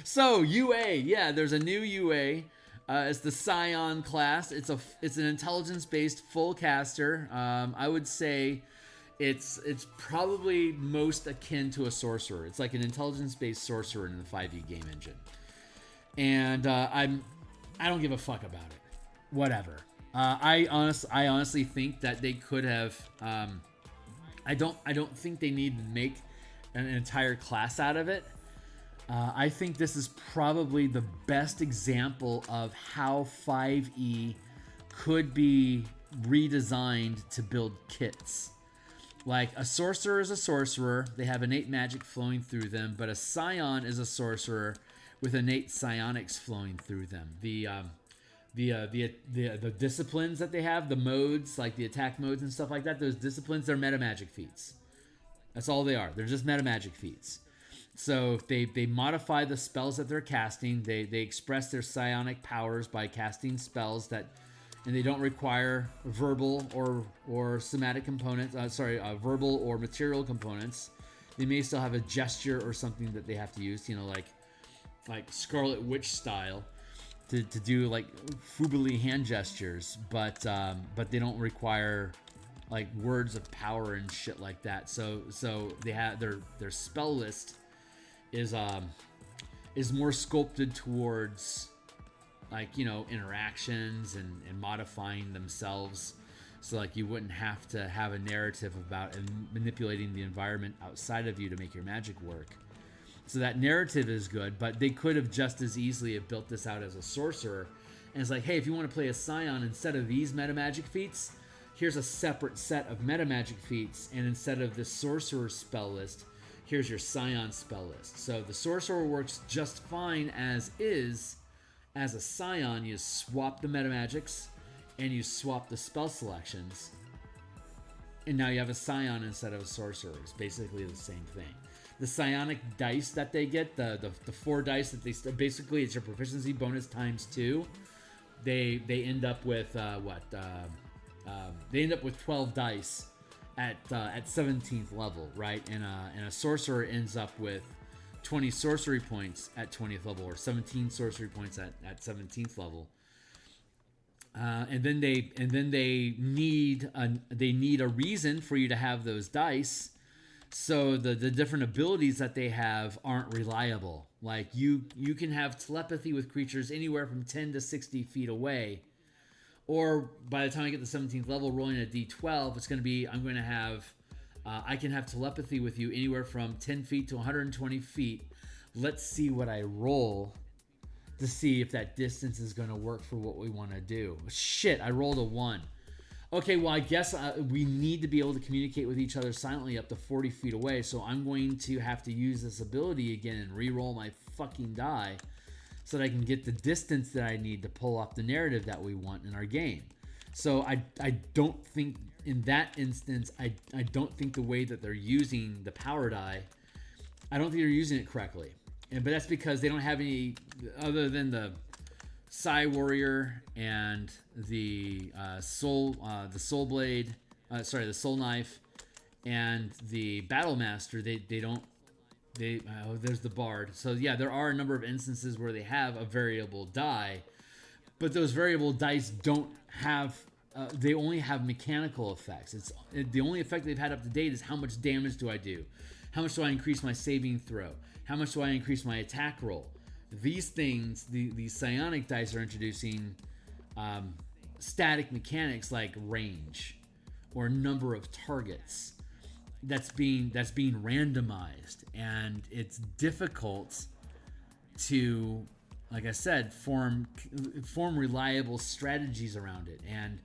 So UA, yeah, there's a new UA. It's the Scion class. It's an intelligence-based full caster. I would say it's probably most akin to a sorcerer. It's like an intelligence-based sorcerer in the 5e game engine. And I don't give a fuck about it. Whatever. I honestly think that they could have. I don't think they need to make an entire class out of it. I think this is probably the best example of how 5e could be redesigned to build kits. Like, a sorcerer is a sorcerer. They have innate magic flowing through them, but a scion is a sorcerer with innate psionics flowing through them. The disciplines that they have, the modes, like the attack modes and stuff like that, those disciplines, they're meta magic feats. That's all they are. They're just meta magic feats. So they modify the spells that they're casting. They express their psionic powers by casting spells and they don't require verbal or somatic components. Verbal or material components. They may still have a gesture or something that they have to use. Like Scarlet Witch style, to do like Fubili hand gestures, but they don't require like words of power and shit like that. So they have their spell list is more sculpted towards, like, you know, interactions and modifying themselves. So like you wouldn't have to have a narrative about manipulating the environment outside of you to make your magic work. So that narrative is good, but they could have just as easily have built this out as a sorcerer. And it's like, hey, if you want to play a Scion, instead of these meta magic feats, here's a separate set of meta magic feats. And instead of the sorcerer spell list, here's your Scion spell list. So the sorcerer works just fine as is. As a Scion, you swap the meta magics and you swap the spell selections. And now you have a Scion instead of a sorcerer. It's basically the same thing. The psionic dice that they get, the 4 dice that they basically, it's your proficiency bonus times 2. They end up with they end up with 12 dice at 17th level, right? And a sorcerer ends up with 20 sorcery points at 20th level, or 17 sorcery points at 17th level. And then they need a reason for you to have those dice. So the different abilities that they have aren't reliable. Like you can have telepathy with creatures anywhere from 10 to 60 feet away. Or by the time I get to the 17th level, rolling a d12, it's going to be, I'm going to have, I can have telepathy with you anywhere from 10 feet to 120 feet. Let's see what I roll to see if that distance is going to work for what we want to do. Shit, I rolled a 1. Okay, well, I guess we need to be able to communicate with each other silently up to 40 feet away, so I'm going to have to use this ability again and re-roll my fucking die so that I can get the distance that I need to pull off the narrative that we want in our game. So I don't think, in that instance, I don't think the way that they're using the power die, I don't think they're using it correctly. But that's because they don't have any, other than the Psy Warrior and the Soul Blade, the Soul Knife, and the Battle Master. There's the Bard. So yeah, there are a number of instances where they have a variable die, but those variable dice don't have. They only have mechanical effects. The only effect they've had up to date is how much damage do I do, how much do I increase my saving throw, how much do I increase my attack roll. These things, these psionic dice are introducing static mechanics like range or number of targets that's being randomized, and it's difficult to, like I said, form reliable strategies around it. And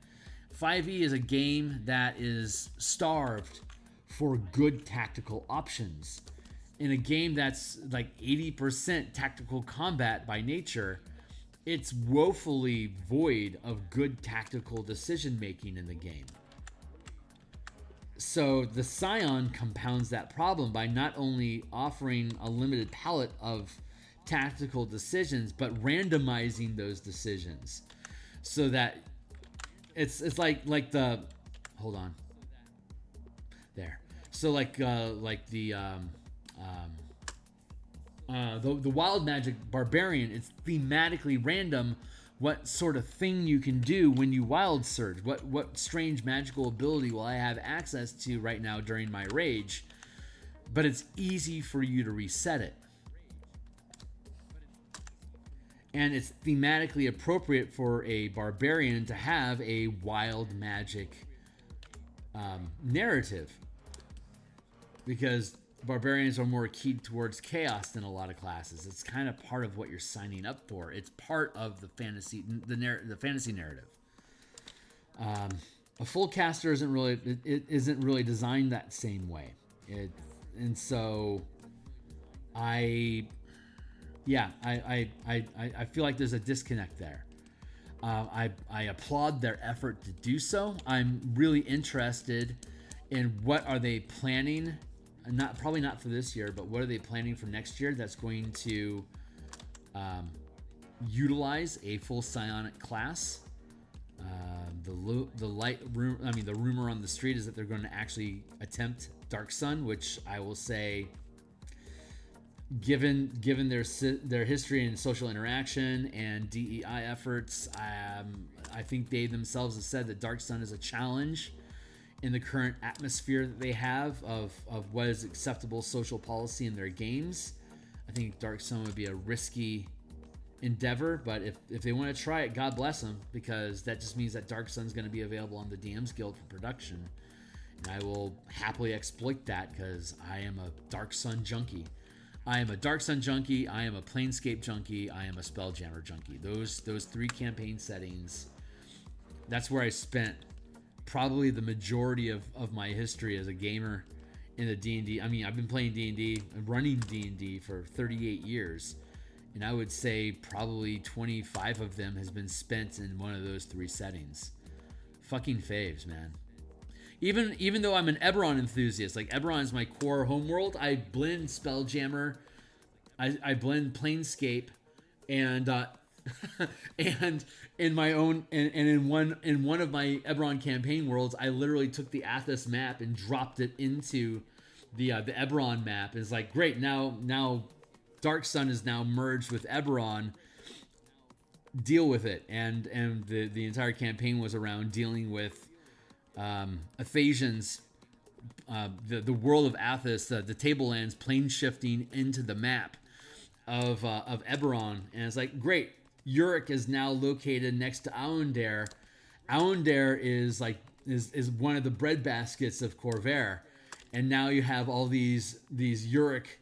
5e is a game that is starved for good tactical options. In a game that's like 80% tactical combat by nature, it's woefully void of good tactical decision making in the game. So the Scion compounds that problem by not only offering a limited palette of tactical decisions, but randomizing those decisions so that it's like the, hold on there. So like the Wild Magic Barbarian, it's thematically random what sort of thing you can do when you Wild Surge. What strange magical ability will I have access to right now during my rage? But it's easy for you to reset it. And it's thematically appropriate for a Barbarian to have a Wild Magic narrative. Because Barbarians are more keyed towards chaos than a lot of classes. It's kind of part of what you're signing up for. It's part of the fantasy, the fantasy narrative. A full caster isn't really designed that same way. And so I feel like there's a disconnect there. I applaud their effort to do so. I'm really interested in what are they planning. Probably not for this year, but what are they planning for next year that's going to utilize a full psionic class? The rumor on the street is that they're going to actually attempt Dark Sun, which I will say, given their history and social interaction and DEI efforts, I think they themselves have said that Dark Sun is a challenge in the current atmosphere that they have of what is acceptable social policy in their games. I think Dark Sun would be a risky endeavor, but if they want to try it, God bless them, because that just means that Dark Sun's going to be available on the DMs Guild for production, and I will happily exploit that because I am a Dark Sun junkie. I am a Dark Sun junkie, I am a Planescape junkie, I am a Spelljammer junkie. Those 3 campaign settings, that's where I spent probably the majority of my history as a gamer in the D&D. I mean, I've been playing D&D and running D&D for 38 years, and I would say probably 25 of them has been spent in one of those 3 settings. Fucking faves, man. Even though I'm an Eberron enthusiast, like Eberron is my core homeworld, I blend Spelljammer, I blend Planescape, and and in my own and in one of my Eberron campaign worlds, I literally took the Athos map and dropped it into the Eberron map. And it's like, great, now Dark Sun is now merged with Eberron. Deal with it, and the entire campaign was around dealing with Ephesians, the world of Athos, the tablelands plane shifting into the map of Eberron, and it's like, great, Uric is now located next to Aundair. Aundair is one of the breadbaskets of Corvair, and now you have all these Uric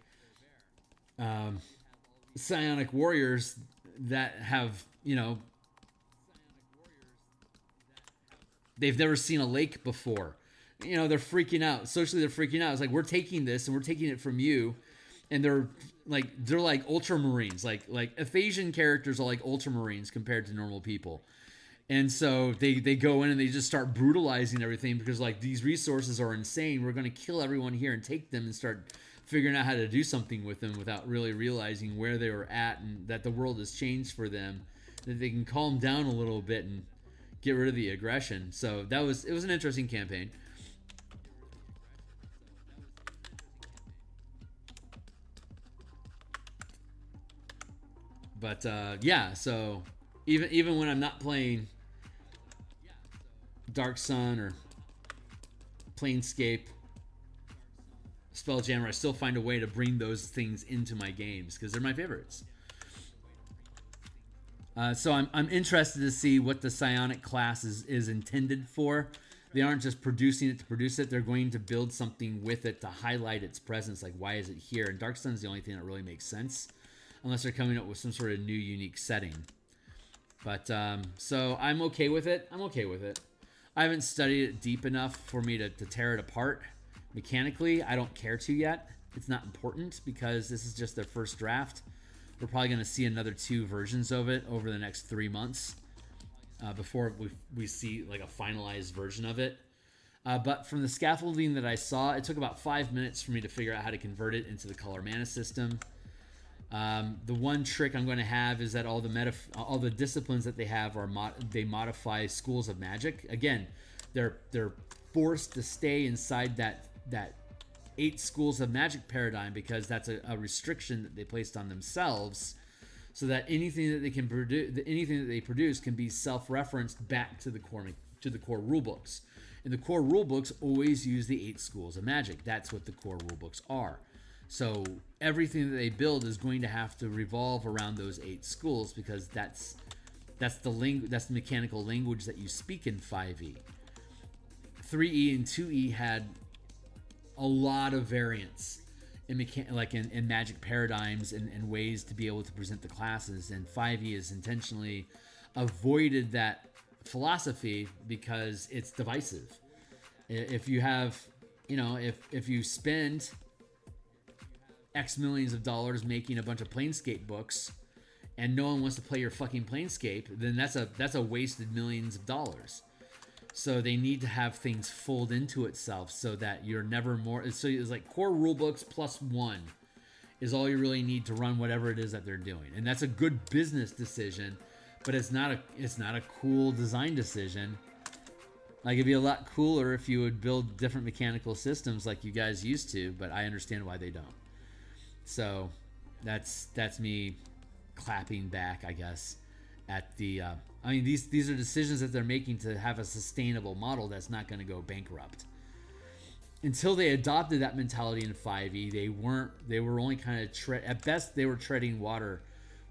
psionic warriors that have, they've never seen a lake before. They're freaking out. Socially, they're freaking out. It's like, we're taking this and we're taking it from you. And they're like ultramarines. Like Ephesian characters are like ultramarines compared to normal people. And so they go in and they just start brutalizing everything because, like, these resources are insane. We're going to kill everyone here and take them and start figuring out how to do something with them without really realizing where they were at and that the world has changed for them. That they can calm down a little bit and get rid of the aggression. So it was an interesting campaign. But yeah, so even when I'm not playing Dark Sun or Planescape, Spelljammer, I still find a way to bring those things into my games because they're my favorites. So I'm interested to see what the psionic class is intended for. They aren't just producing it to produce it. They're going to build something with it to highlight its presence. Like, why is it here? And Dark Sun's the only thing that really makes sense, unless they're coming up with some sort of new, unique setting. But so I'm okay with it. I haven't studied it deep enough for me to tear it apart mechanically. I don't care to yet. It's not important because this is just their first draft. We're probably going to see another 2 versions of it over the next 3 months before we see like a finalized version of it. But from the scaffolding that I saw, it took about 5 minutes for me to figure out how to convert it into the color mana system. The one trick I'm going to have is that all the disciplines that they have are they modify schools of magic. Again, they're forced to stay inside that 8 schools of magic paradigm because that's a restriction that they placed on themselves, so that anything that they can produce, anything that they produce, can be self-referenced back to the core rulebooks. And the core rulebooks always use the 8 schools of magic. That's what the core rulebooks are. So everything that they build is going to have to revolve around those 8 schools because that's the mechanical language that you speak in 5e. 3e and 2e had a lot of variance in magic paradigms and ways to be able to present the classes, and 5e has intentionally avoided that philosophy because it's divisive. If you have, if you spend X millions of dollars making a bunch of Planescape books and no one wants to play your fucking Planescape, then that's a wasted millions of dollars. So they need to have things fold into itself so that you're never more. So it's like core rulebooks plus 1 is all you really need to run whatever it is that they're doing, and that's a good business decision. But it's not a cool design decision. Like, it'd be a lot cooler if you would build different mechanical systems like you guys used to. But I understand why they don't. So that's me clapping back, I guess, at the. I mean, these are decisions that they're making to have a sustainable model that's not going to go bankrupt. until they adopted that mentality in 5e, they were only kind of at best they were treading water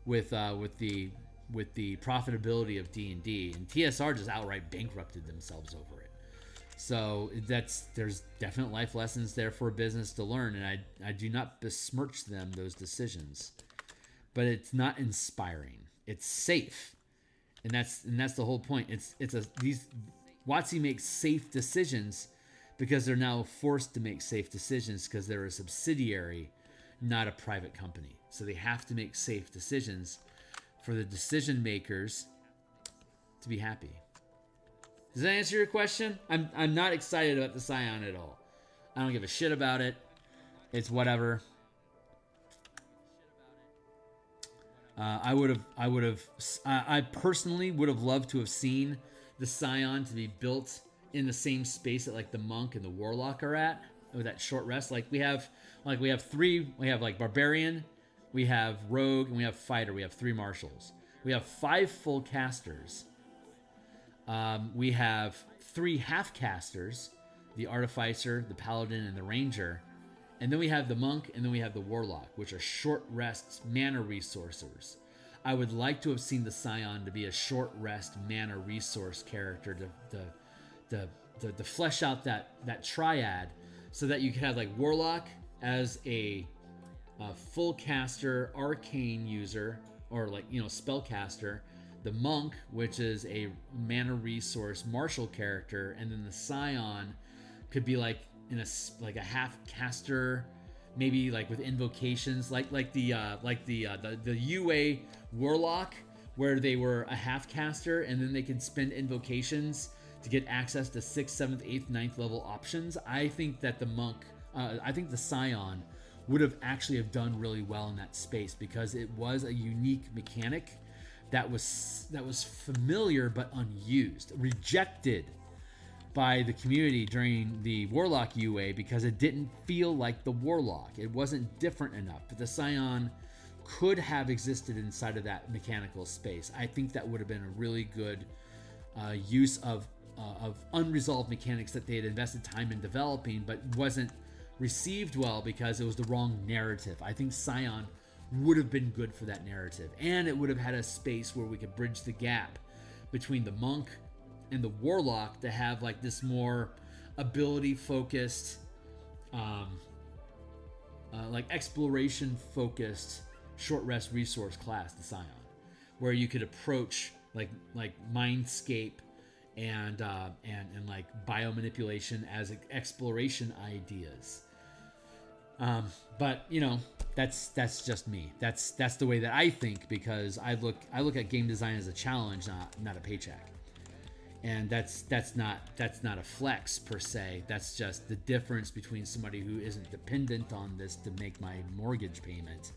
with the profitability of D&D, and TSR just outright bankrupted themselves over it. So there's definite life lessons there for a business to learn, and I do not besmirch those decisions, but it's not inspiring. It's safe, and that's the whole point. These WotC makes safe decisions because they're now forced to make safe decisions because they're a subsidiary, not a private company. So they have to make safe decisions for the decision makers to be happy. Does that answer your question? I'm not excited about the Scion at all. I don't give a shit about it. It's whatever. I personally would have loved to have seen the Scion to be built in the same space that like the Monk and the Warlock are at, with that short rest. We have Barbarian, we have Rogue, and we have Fighter. We have 3 Marshals. We have 5 full casters. We have 3 half casters, the Artificer, the Paladin, and the Ranger. And then we have the Monk, and then we have the Warlock, which are short rest mana resourcers. I would like to have seen the Scion to be a short rest mana resource character to flesh out that triad, so that you could have like Warlock as a full caster arcane user, or spellcaster, the Monk, which is a mana resource martial character, and then the Scion could be like in a half caster, maybe like with invocations, like the UA Warlock, where they were a half caster and then they could spend invocations to get access to 6th, 7th, 8th, 9th level options. I think that the Scion would have actually have done really well in that space, because it was a unique mechanic that was familiar but unused, rejected by the community during the Warlock UA because it didn't feel like the Warlock. It wasn't different enough. But the Scion could have existed inside of that mechanical space. I think that would have been a really good use of unresolved mechanics that they had invested time in developing, but wasn't received well because it was the wrong narrative. I think Scion would have been good for that narrative, and it would have had a space where we could bridge the gap between the Monk and the Warlock to have like this more ability focused, like exploration focused short rest resource class, the Scion, where you could approach like mindscape and like biomanipulation as exploration ideas. But that's just me. That's the way that I think, because I look at game design as a challenge, not a paycheck. And that's not a flex per se. That's just the difference between somebody who isn't dependent on this to make my mortgage payment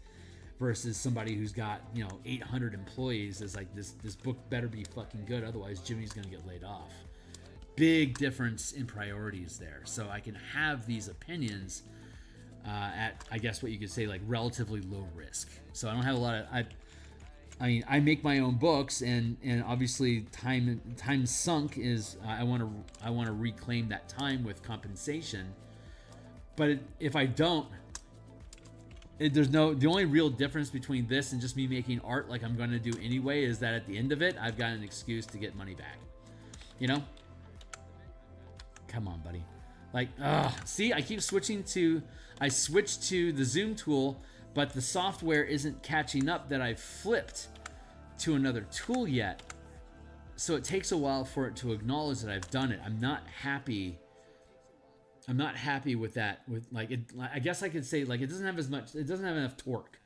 versus somebody who's got 800 employees. Is like, this book better be fucking good, otherwise Jimmy's gonna get laid off. Big difference in priorities there. So I can have these opinions at, I guess what you could say, like relatively low risk. So I don't have a lot of I make my own books, and obviously time sunk is I want to reclaim that time with compensation. But if I don't, the only real difference between this and just me making art like I'm going to do anyway is that at the end of it, I've got an excuse to get money back. Come on, buddy. Like, see, I switched to the zoom tool, but the software isn't catching up that I've flipped to another tool yet. So it takes a while for it to acknowledge that I've done it. I'm not happy with that. I guess I could say, like, it doesn't have enough torque.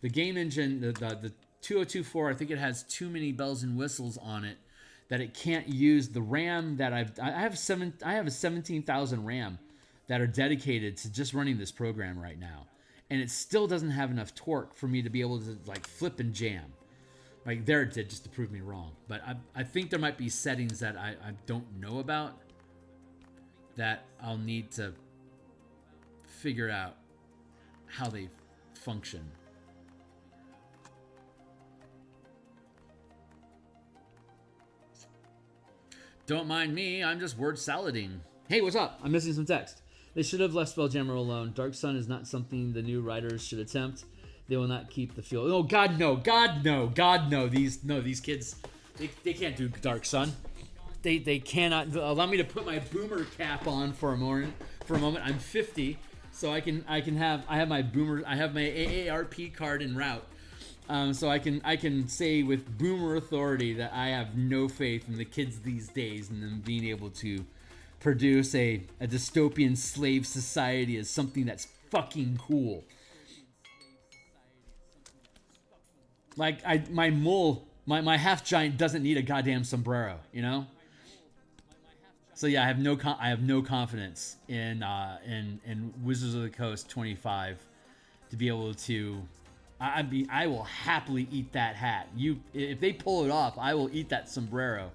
The game engine, the 2024, I think it has too many bells and whistles on it that it can't use the RAM that I have a 17,000 RAM that are dedicated to just running this program right now. And it still doesn't have enough torque for me to be able to like flip and jam. Like there it did, just to prove me wrong. But I think there might be settings that I don't know about that I'll need to figure out how they function. Don't mind me, I'm just word salading. Hey, what's up? I'm missing some text. They should have left Spelljammer alone. Dark Sun is not something the new writers should attempt. They will not keep the feel. Oh God, no! God, no! God, no! These kids, they can't do Dark Sun. They cannot. Allow me to put my boomer cap on for a moment. I'm 50, so I have my boomer. I have my AARP card en route. So I can say with boomer authority that I have no faith in the kids these days and them being able to produce a dystopian slave society as something that's fucking cool. Like my half giant doesn't need a goddamn sombrero, you know. So yeah, I have no confidence in Wizards of the Coast 25 to be able to. I will happily eat that hat. If they pull it off, I will eat that sombrero,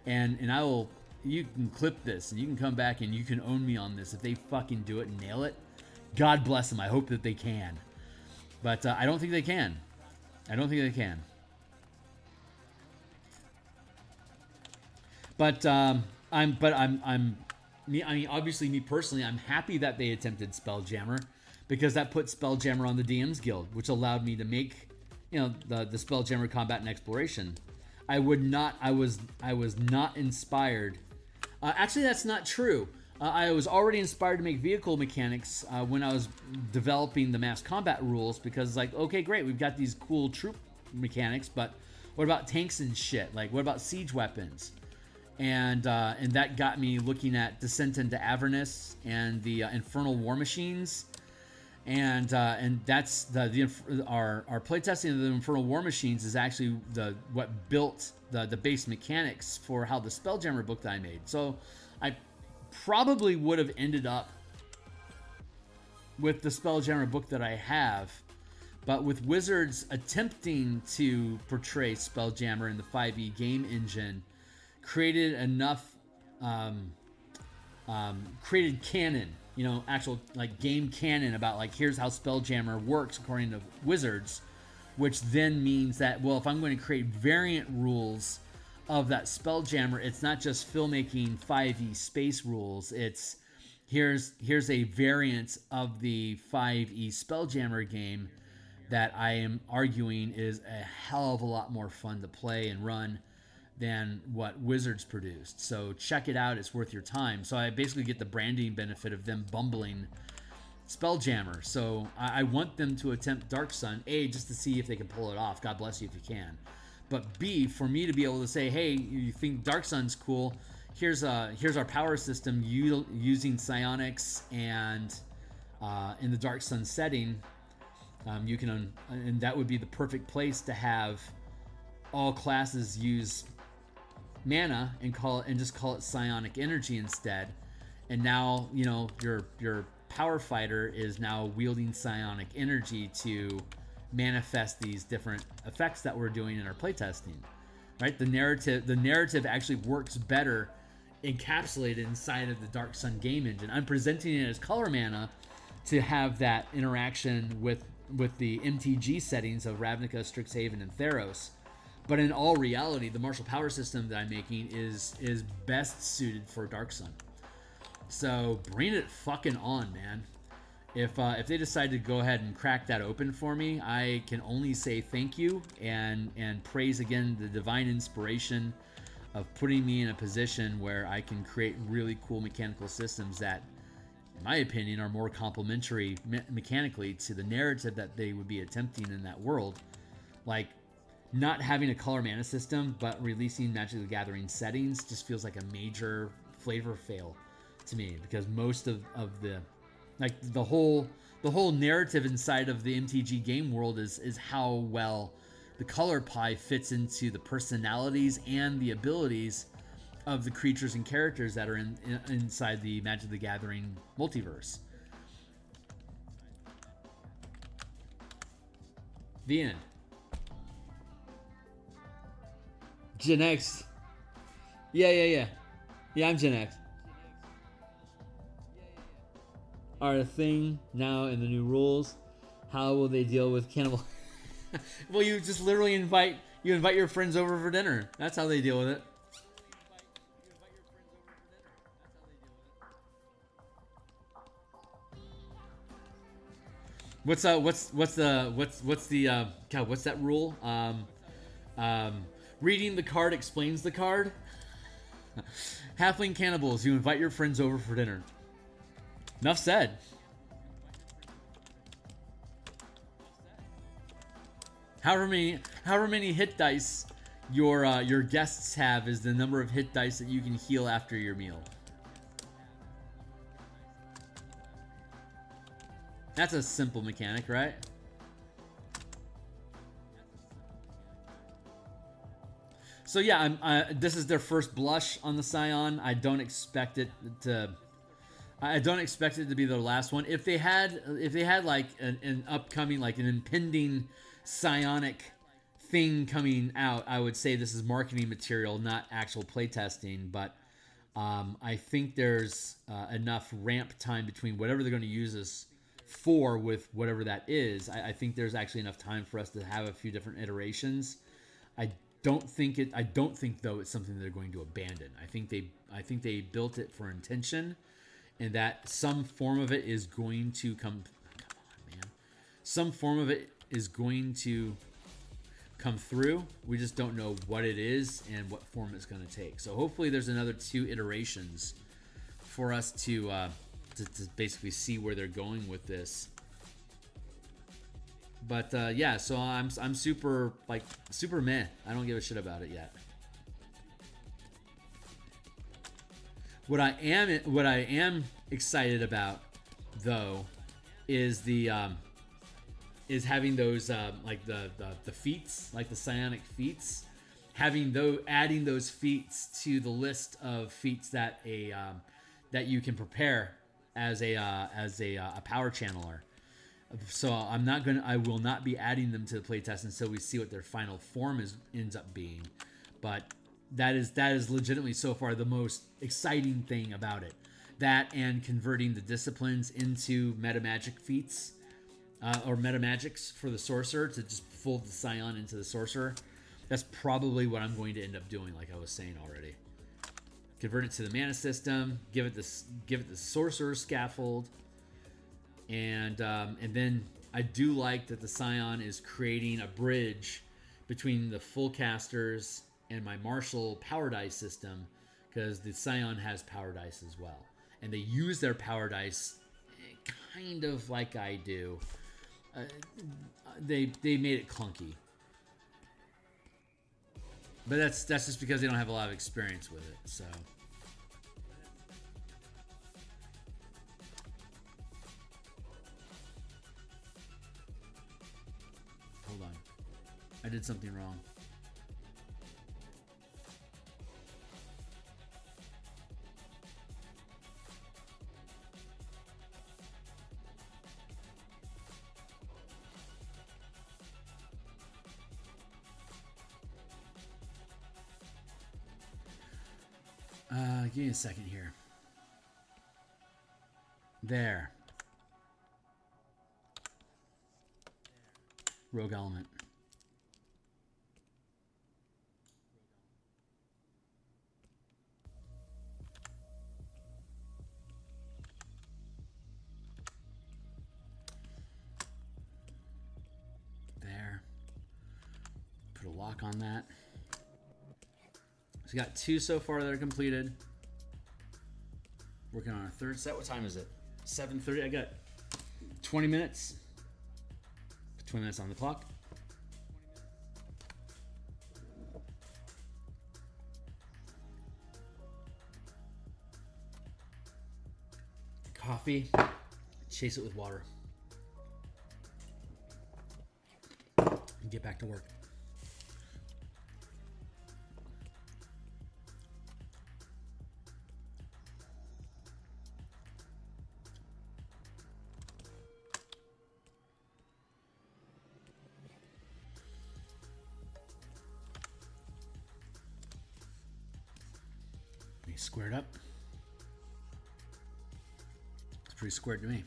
and I will. You can clip this, and you can come back, and you can own me on this. If they fucking do it and nail it, God bless them. I hope that they can, but I don't think they can. But obviously, me personally, I'm happy that they attempted Spelljammer, because that put Spelljammer on the DMsGuild, which allowed me to make, the Spelljammer combat and exploration. I was not inspired. Actually, that's not true. I was already inspired to make vehicle mechanics when I was developing the mass combat rules, because okay, great, we've got these cool troop mechanics, but what about tanks and shit? Like, what about siege weapons? And that got me looking at Descent into Avernus and the Infernal War Machines. And that's our playtesting of the Infernal War Machines is actually what built the base mechanics for how the Spelljammer book that I made. So I probably would have ended up with the Spelljammer book that I have, but with Wizards attempting to portray Spelljammer in the 5e game engine, created enough created canon, actual game canon about here's how Spelljammer works according to Wizards, which then means that, well, if I'm going to create variant rules of that Spelljammer, it's not just filmmaking 5e space rules. It's here's a variant of the 5e Spelljammer game that I am arguing is a hell of a lot more fun to play and run than what Wizards produced. So check it out. It's worth your time. So I basically get the branding benefit of them bumbling Spelljammer. So I want them to attempt Dark Sun, A, just to see if they can pull it off. God bless you if you can. But B, for me to be able to say, hey, you think Dark Sun's cool? Here's our power system using psionics, and in the Dark Sun setting, you can, and that would be the perfect place to have all classes use mana and just call it psionic energy instead. And now your power fighter is now wielding psionic energy to manifest these different effects that we're doing in our playtesting, right? The narrative actually works better encapsulated inside of the Dark Sun game engine. I'm presenting it as color mana to have that interaction with the MTG settings of Ravnica, Strixhaven, and Theros. But in all reality, the martial power system that I'm making is best suited for Dark Sun. So bring it fucking on, man. If they decide to go ahead and crack that open for me, I can only say thank you and praise again the divine inspiration of putting me in a position where I can create really cool mechanical systems that, in my opinion, are more complementary mechanically to the narrative that they would be attempting in that world. Like, not having a color mana system, but releasing Magic the Gathering settings just feels like a major flavor fail to me, because most of the the whole narrative inside of the MTG game world is how well the color pie fits into the personalities and the abilities of the creatures and characters that are inside the Magic the Gathering multiverse. The end. Gen X. Yeah, I'm Gen X. Are a thing now in the new rules. How will they deal with cannibal? Well, you just literally invite your friends over for dinner. That's how they deal with it. God, what's that rule? Reading the card explains the card. Halfling cannibals, you invite your friends over for dinner. Enough said. However many hit dice your guests have is the number of hit dice that you can heal after your meal. That's a simple mechanic, right? So yeah, this is their first blush on the Scion. I don't expect it to be their last one. If they had like an upcoming, like an impending psionic thing coming out, I would say this is marketing material, not actual playtesting. But I think there's enough ramp time between whatever they're going to use this for with whatever that is. I think there's actually enough time for us to have a few different iterations. I don't think though it's something they're going to abandon. I think they built it for intention, and that some form of it is going to come on, man. Some form of it is going to come through. We just don't know what it is and what form it's going to take. So hopefully there's another 2 iterations for us to basically see where they're going with this. But yeah, so I'm super meh. I don't give a shit about it yet. What I am excited about though is is having those like the feats, like the psionic feats, adding those feats to the list of feats that that you can prepare as a power channeler. So I will not be adding them to the playtest until we see what their final form ends up being. But that is legitimately so far the most exciting thing about it. That and converting the disciplines into metamagic feats, or metamagics for the sorcerer, to just fold the Scion into the sorcerer. That's probably what I'm going to end up doing, like I was saying already. Convert it to the mana system, give it the sorcerer scaffold. And then I do like that the Scion is creating a bridge between the full casters and my martial power dice system, because the Scion has power dice as well, and they use their power dice kind of like I do. They made it clunky, but that's just because they don't have a lot of experience with it. So. Hold on. I did something wrong. Give me a second here. There. Rogue element. There. Put a lock on that. So we got 2 so far that are completed. Working on our 3rd set. What time is it? 7:30. I got 20 minutes. 20 minutes on the clock. Coffee. Chase it with water. And get back to work. Squared up. It's pretty squared to me.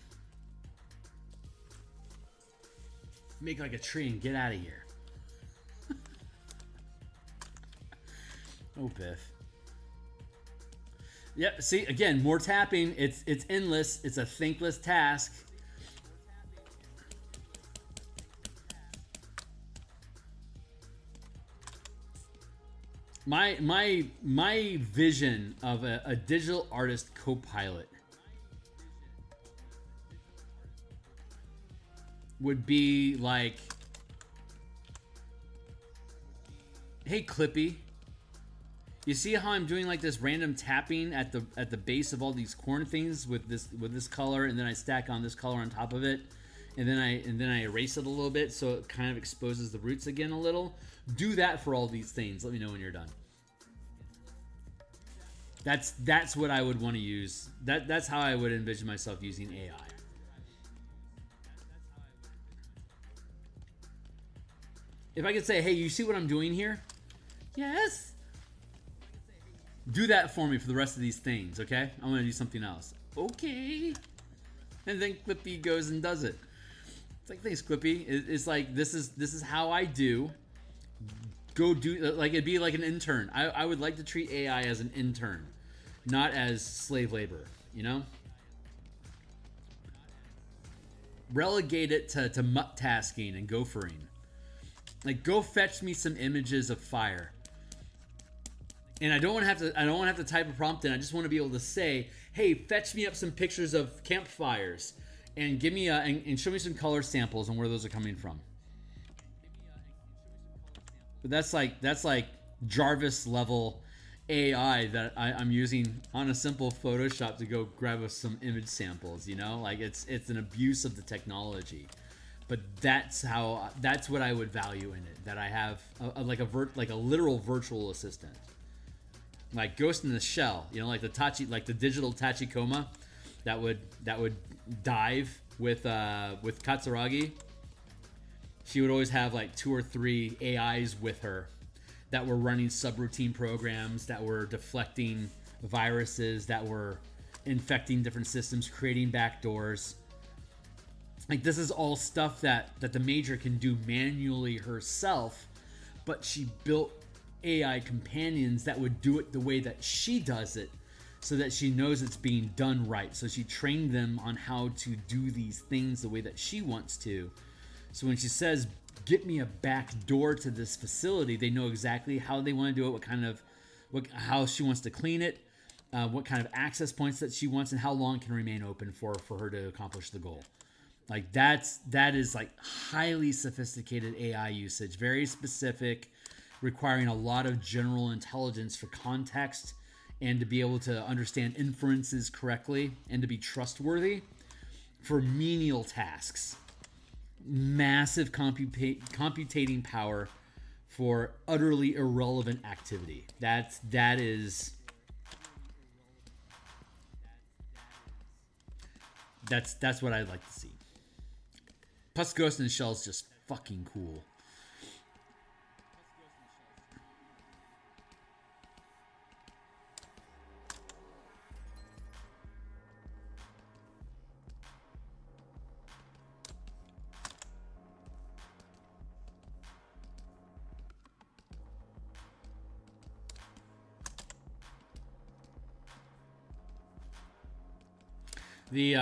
Make like a tree and get out of here. Oh, Biff. Yep, see, again, more tapping. It's endless. It's a thankless task. My vision of a digital artist co-pilot would be like, hey Clippy, you see how I'm doing like this random tapping at the base of all these corn things with this color, and then I stack on this color on top of it, and then I erase it a little bit so it kind of exposes the roots again a little. Do that for all these things. Let me know when you're done. That's what I would want to use. That's how I would envision myself using AI. If I could say, hey, you see what I'm doing here? Yes. Do that for me for the rest of these things, okay? I'm gonna do something else. Okay. And then Clippy goes and does it. It's like, thanks, Clippy. It's like, this is how I do. Go do, like, it'd be like an intern. I would like to treat AI as an intern, not as slave labor, you know? Relegate it to mutt tasking and gophering. Like, go fetch me some images of fire. And I don't want to have to type a prompt in. I just want to be able to say, hey, fetch me up some pictures of campfires and give me and show me some color samples and where those are coming from. But that's like Jarvis level AI that I'm using on a simple Photoshop to go grab us some image samples, you know? Like, it's an abuse of the technology. But that's what I would value in it. That I have like a literal virtual assistant, like Ghost in the Shell. You know, like the digital Tachikoma, that would dive with Katsuragi. She would always have like 2 or 3 AIs with her that were running subroutine programs, that were deflecting viruses, that were infecting different systems, creating backdoors. Like, this is all stuff that the Major can do manually herself, but she built AI companions that would do it the way that she does it, so that she knows it's being done right. So she trained them on how to do these things the way that she wants to. So when she says, get me a back door to this facility, they know exactly how they want to do it, how she wants to clean it, what kind of access points that she wants, and how long it can remain open for her to accomplish the goal. Like, that is like highly sophisticated AI usage, very specific, requiring a lot of general intelligence for context and to be able to understand inferences correctly and to be trustworthy for menial tasks. Massive computating power for utterly irrelevant activity. That's what I'd like to see. Plus, Ghost in the Shell is just fucking cool. The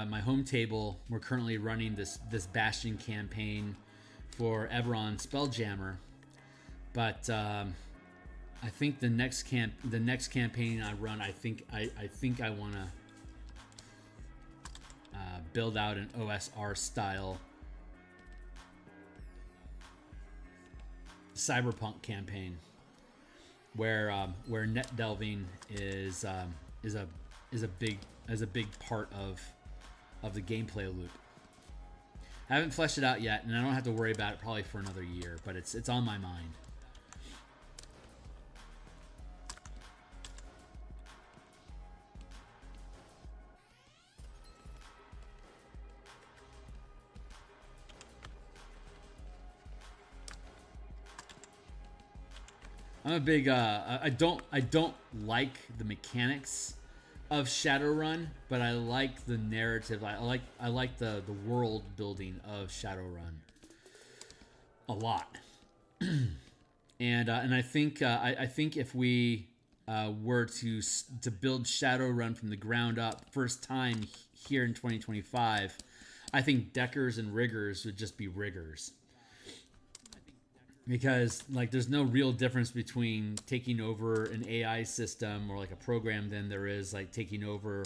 my home table, we're currently running this Bastion campaign for Eberron Spelljammer, but I think the next campaign I run, I think I want to build out an OSR style cyberpunk campaign where net delving is a big part of the gameplay loop. I haven't fleshed it out yet, and I don't have to worry about it probably for another year, but it's on my mind. I'm a big I don't like the mechanics of Shadowrun, but I like the narrative. I like the world building of Shadowrun a lot. and I think if we were to build Shadowrun from the ground up, first time here in 2025, I think Deckers and Riggers would just be riggers. because like there's no real difference between taking over an AI system or like a program than there is like taking over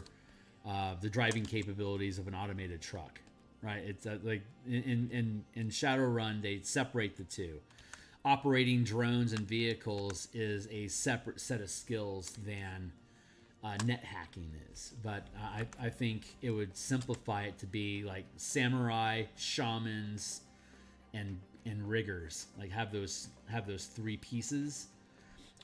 the driving capabilities of an automated truck, right? It's like in Shadowrun they separate the two. Operating drones and vehicles is a separate set of skills than net hacking is, but I think it would simplify it to be like samurai, shamans, and riggers. Like have those three pieces.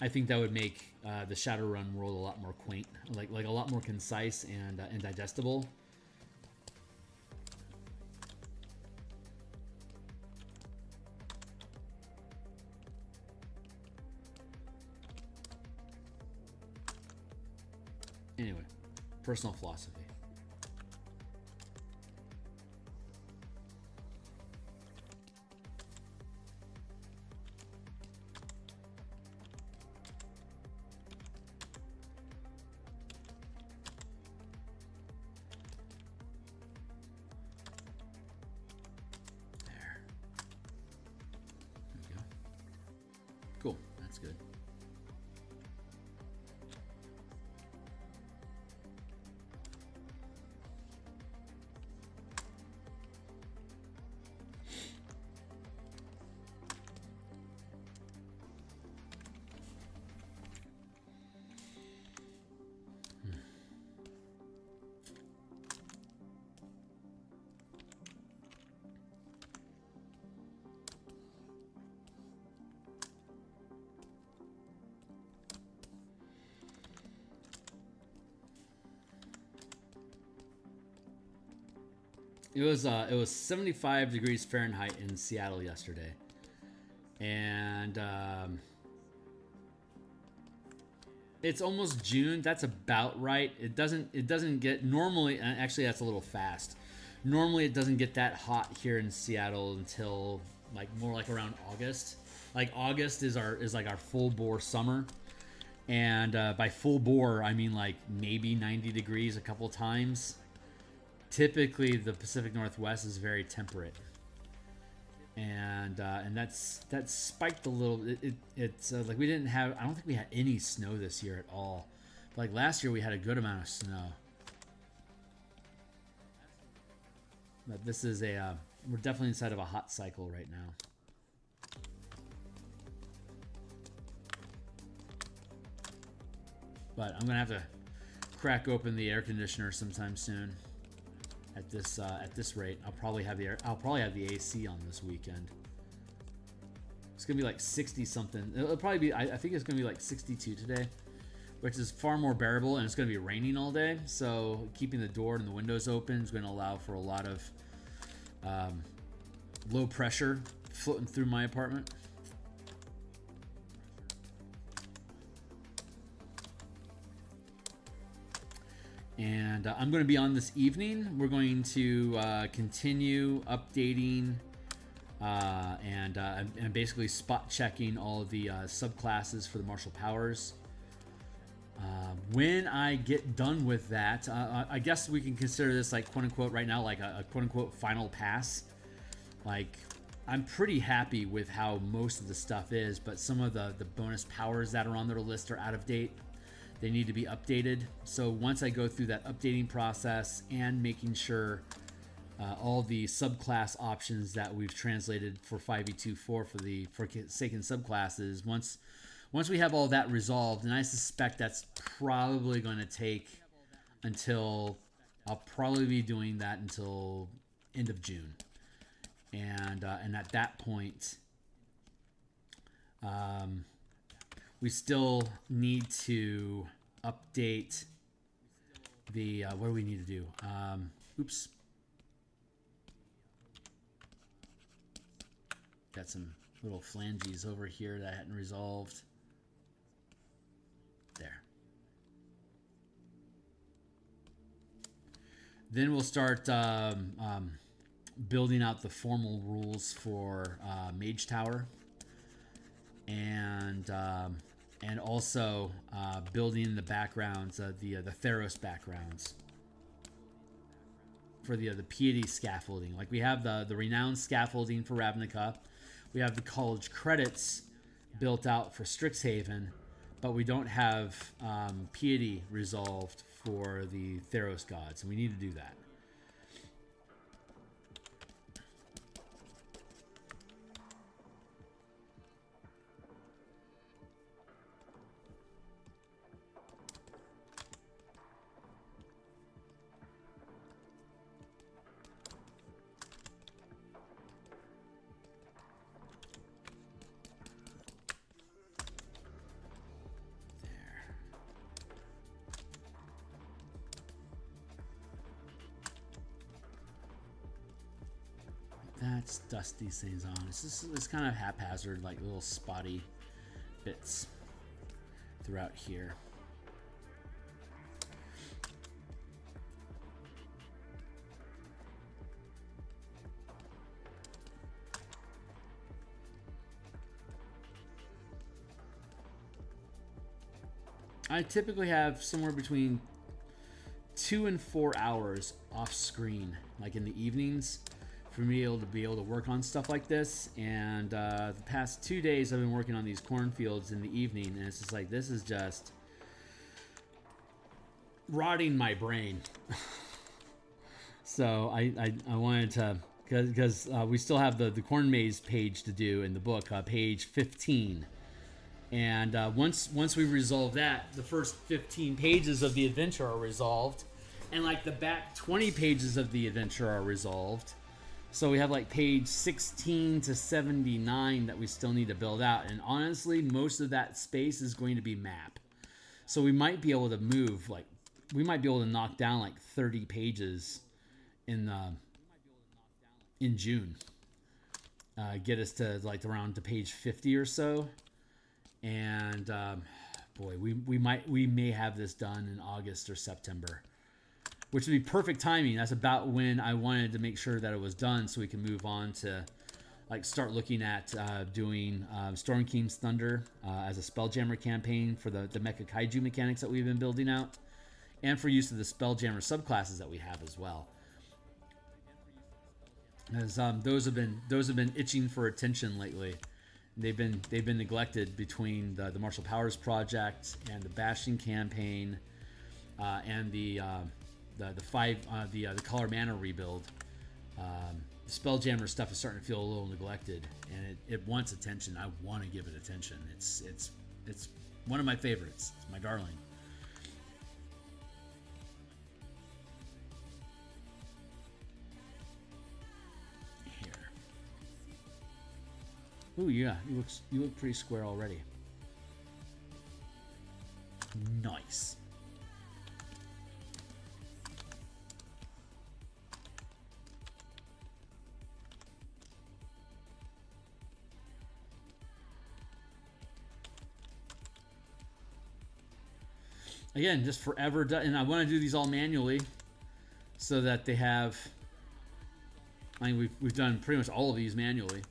I think that would make the Shadowrun world a lot more quaint, like a lot more concise and digestible. Anyway, personal philosophy. There. There we go. Cool. That's good. It was 75 degrees Fahrenheit in Seattle yesterday, and it's almost June. That's about right. It doesn't get normally. Actually, that's a little fast. Normally, it doesn't get that hot here in Seattle until like more like around August. Like August is like our full bore summer, and by full bore I mean like maybe 90 degrees a couple times. Typically, the Pacific Northwest is very temperate, and that's spiked a little. It's like we didn't have. I don't think we had any snow this year at all. But like last year, we had a good amount of snow. But this is we're definitely inside of a hot cycle right now. But I'm gonna have to crack open the air conditioner sometime soon. At this rate, I'll probably have the AC on this weekend. It's gonna be like 60 something. It'll probably be. I think it's gonna be like 62 today, which is far more bearable, and it's gonna be raining all day. So keeping the door and the windows open is gonna allow for a lot of low pressure floating through my apartment. And I'm going to be on this evening. We're going to continue updating and basically spot checking all of the subclasses for the martial powers. When I get done with that, I guess we can consider this like quote unquote right now like a quote unquote final pass. Like I'm pretty happy with how most of the stuff is, but some of the bonus powers that are on their list are out of date. They need to be updated. So once I go through that updating process and making sure all the subclass options that we've translated for 5e24 for forsaken subclasses, once we have all that resolved, and I suspect that's probably going to take until I'll probably be doing that until end of June, and at that point, we still need to update the what do we need to do? Oops. Got some little flanges over here that I hadn't resolved. There. Then we'll start building out the formal rules for Mage Tower. And also building the backgrounds, the Theros backgrounds for the Piety scaffolding. Like we have the renowned scaffolding for Ravnica. We have the college credits built out for Strixhaven, but we don't have piety resolved for the Theros gods, and we need to do that. Let's dust these things on. It's kind of haphazard, like little spotty bits throughout here. I typically have somewhere between 2 and 4 hours off screen, like in the evenings, for me to be able to work on stuff like this. And the past 2 days I've been working on these cornfields in the evening, and it's just like, this is just rotting my brain. So I wanted to, because we still have the corn maze page to do in the book, page 15. And once we resolve that, the first 15 pages of the adventure are resolved, and like the back 20 pages of the adventure are resolved. So we have like page 16 to 79 that we still need to build out. And honestly, most of that space is going to be map. So we might be able to move, like, we might be able to knock down like 30 pages in June. Get us to like around to page 50 or so. And boy, we may have this done in August or September, which would be perfect timing. That's about when I wanted to make sure that it was done, so we can move on to like start looking at doing Storm King's Thunder as a Spelljammer campaign for the Mecha Kaiju mechanics that we've been building out, and for use of the Spelljammer subclasses that we have as well. As those have been itching for attention lately. They've been neglected between the Martial Powers project and the Bastion campaign and the Color Mana rebuild. The Spelljammer stuff is starting to feel a little neglected, and it wants attention. I want to give it attention. It's one of my favorites. It's my darling. Here. Ooh, yeah, you look pretty square already. Nice. Again, just forever done, and I want to do these all manually, so that they have. I mean, we've done pretty much all of these manually,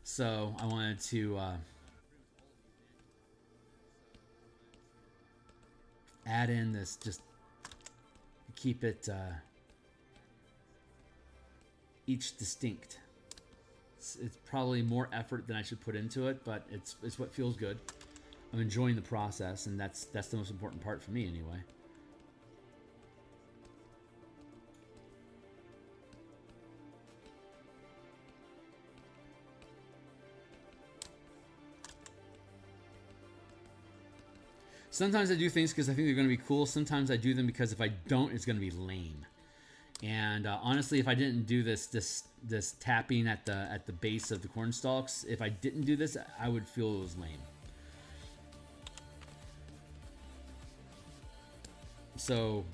so I wanted to add in this, just keep it each distinct. It's probably more effort than I should put into it, but it's what feels good. I'm enjoying the process, and that's the most important part for me anyway. Sometimes I do things because I think they're going to be cool. Sometimes I do them because if I don't, it's going to be lame. And honestly, if I didn't do this tapping at the base of the corn stalks, if I didn't do this, I would feel it was lame. So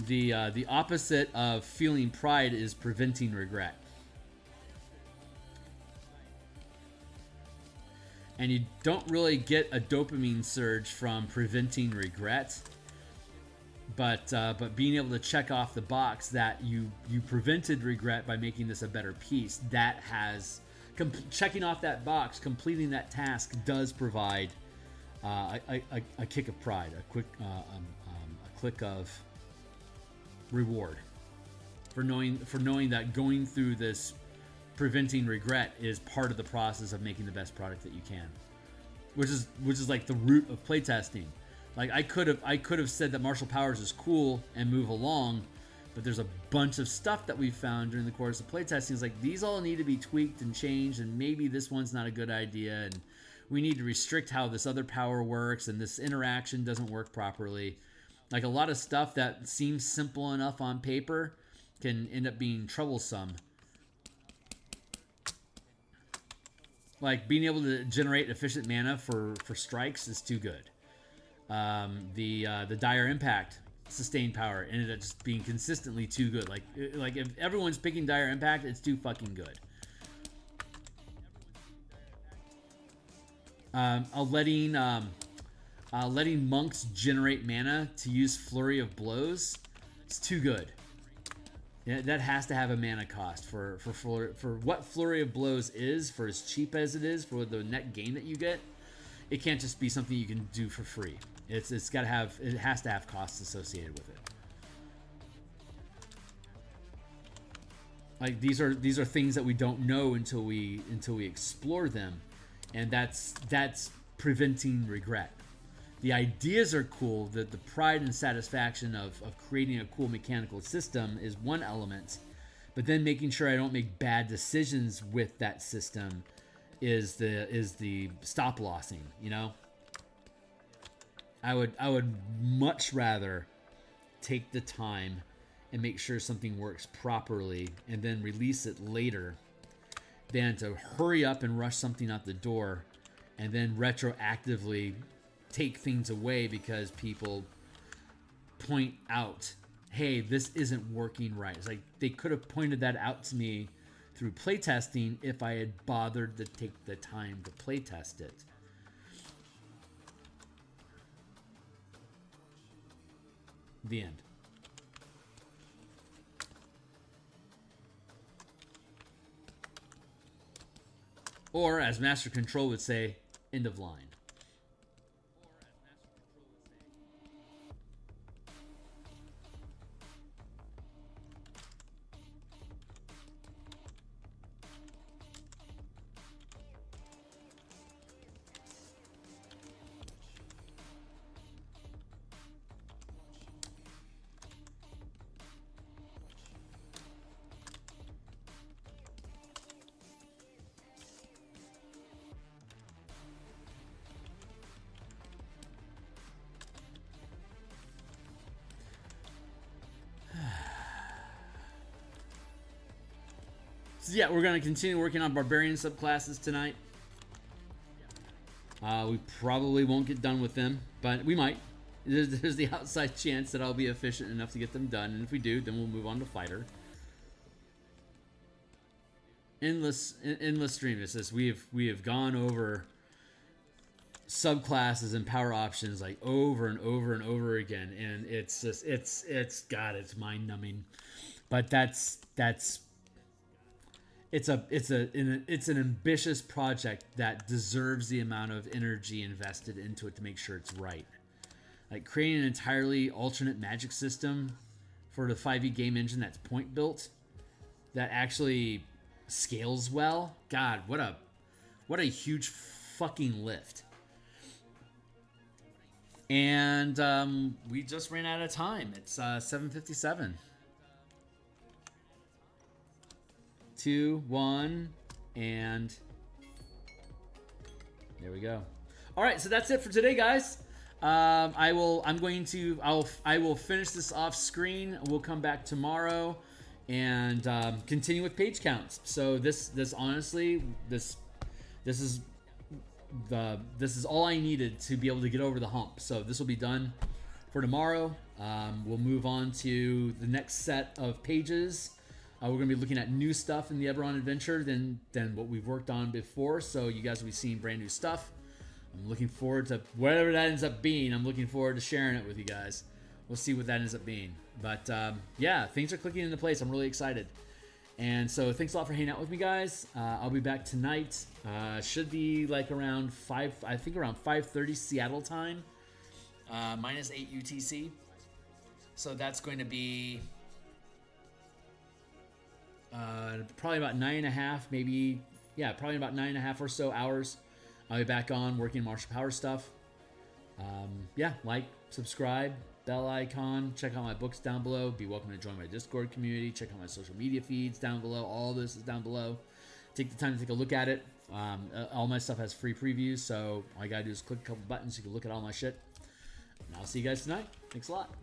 the opposite of feeling pride is preventing regret. And you don't really get a dopamine surge from preventing regret, but being able to check off the box that you prevented regret by making this a better piece, that has checking off that box, completing that task does provide a kick of pride, a click of reward for knowing that going through this preventing regret is part of the process of making the best product that you can, which is like the root of playtesting. Like I could have said that martial powers is cool and move along, but there's a bunch of stuff that we found during the course of playtesting. It's like these all need to be tweaked and changed, and maybe this one's not a good idea, and we need to restrict how this other power works, and this interaction doesn't work properly. Like a lot of stuff that seems simple enough on paper can end up being troublesome. Like being able to generate efficient mana for strikes is too good. The dire impact sustained power ended up just being consistently too good. Like if everyone's picking dire impact, it's too fucking good. Letting monks generate mana to use flurry of blows, it's too good. Yeah, that has to have a mana cost for what flurry of blows is, for as cheap as it is, for the net gain that you get. It can't just be something you can do for free. It has to have costs associated with it. Like these are things that we don't know until we explore them, and that's preventing regret. The ideas are cool, that the pride and satisfaction of creating a cool mechanical system is one element, but then making sure I don't make bad decisions with that system is the stop lossing, you know? I would much rather take the time and make sure something works properly and then release it later than to hurry up and rush something out the door and then retroactively take things away because people point out, hey, this isn't working right. It's like they could have pointed that out to me through playtesting if I had bothered to take the time to playtest it. The end. Or, as Master Control would say, end of line. So yeah, we're going to continue working on barbarian subclasses tonight. We probably won't get done with them, but we might. There's the outside chance that I'll be efficient enough to get them done, and if we do, then we'll move on to fighter. Endless stream. It says we have gone over subclasses and power options like over and over and over again, and it's just it's mind numbing. But it's an ambitious project that deserves the amount of energy invested into it to make sure it's right. Like creating an entirely alternate magic system for the 5e game engine that's point built, that actually scales well. God, what a huge fucking lift. And we just ran out of time. It's 7:57. 2, 1, and there we go. All right, so that's it for today, guys. I will finish this off screen. We'll come back tomorrow and continue with page counts. So this honestly, this is all I needed to be able to get over the hump. So this will be done for tomorrow. We'll move on to the next set of pages. We're going to be looking at new stuff in the Eberron adventure than what we've worked on before. So you guys will be seeing brand new stuff. I'm looking forward to whatever that ends up being. I'm looking forward to sharing it with you guys. We'll see what that ends up being. But yeah, things are clicking into place. I'm really excited. And so thanks a lot for hanging out with me, guys. I'll be back tonight. Should be like around 5:30 Seattle time. -8 UTC. So that's going to be probably about 9.5, maybe, yeah, probably about 9.5 or so hours. I'll be back on working martial power stuff. Yeah, like, subscribe, bell icon, check out my books down below. Be welcome to join my Discord community. Check out my social media feeds down below. All this is down below. Take the time to take a look at it. All my stuff has free previews, so all you gotta do is click a couple buttons. You can look at all my shit. And I'll see you guys tonight. Thanks a lot.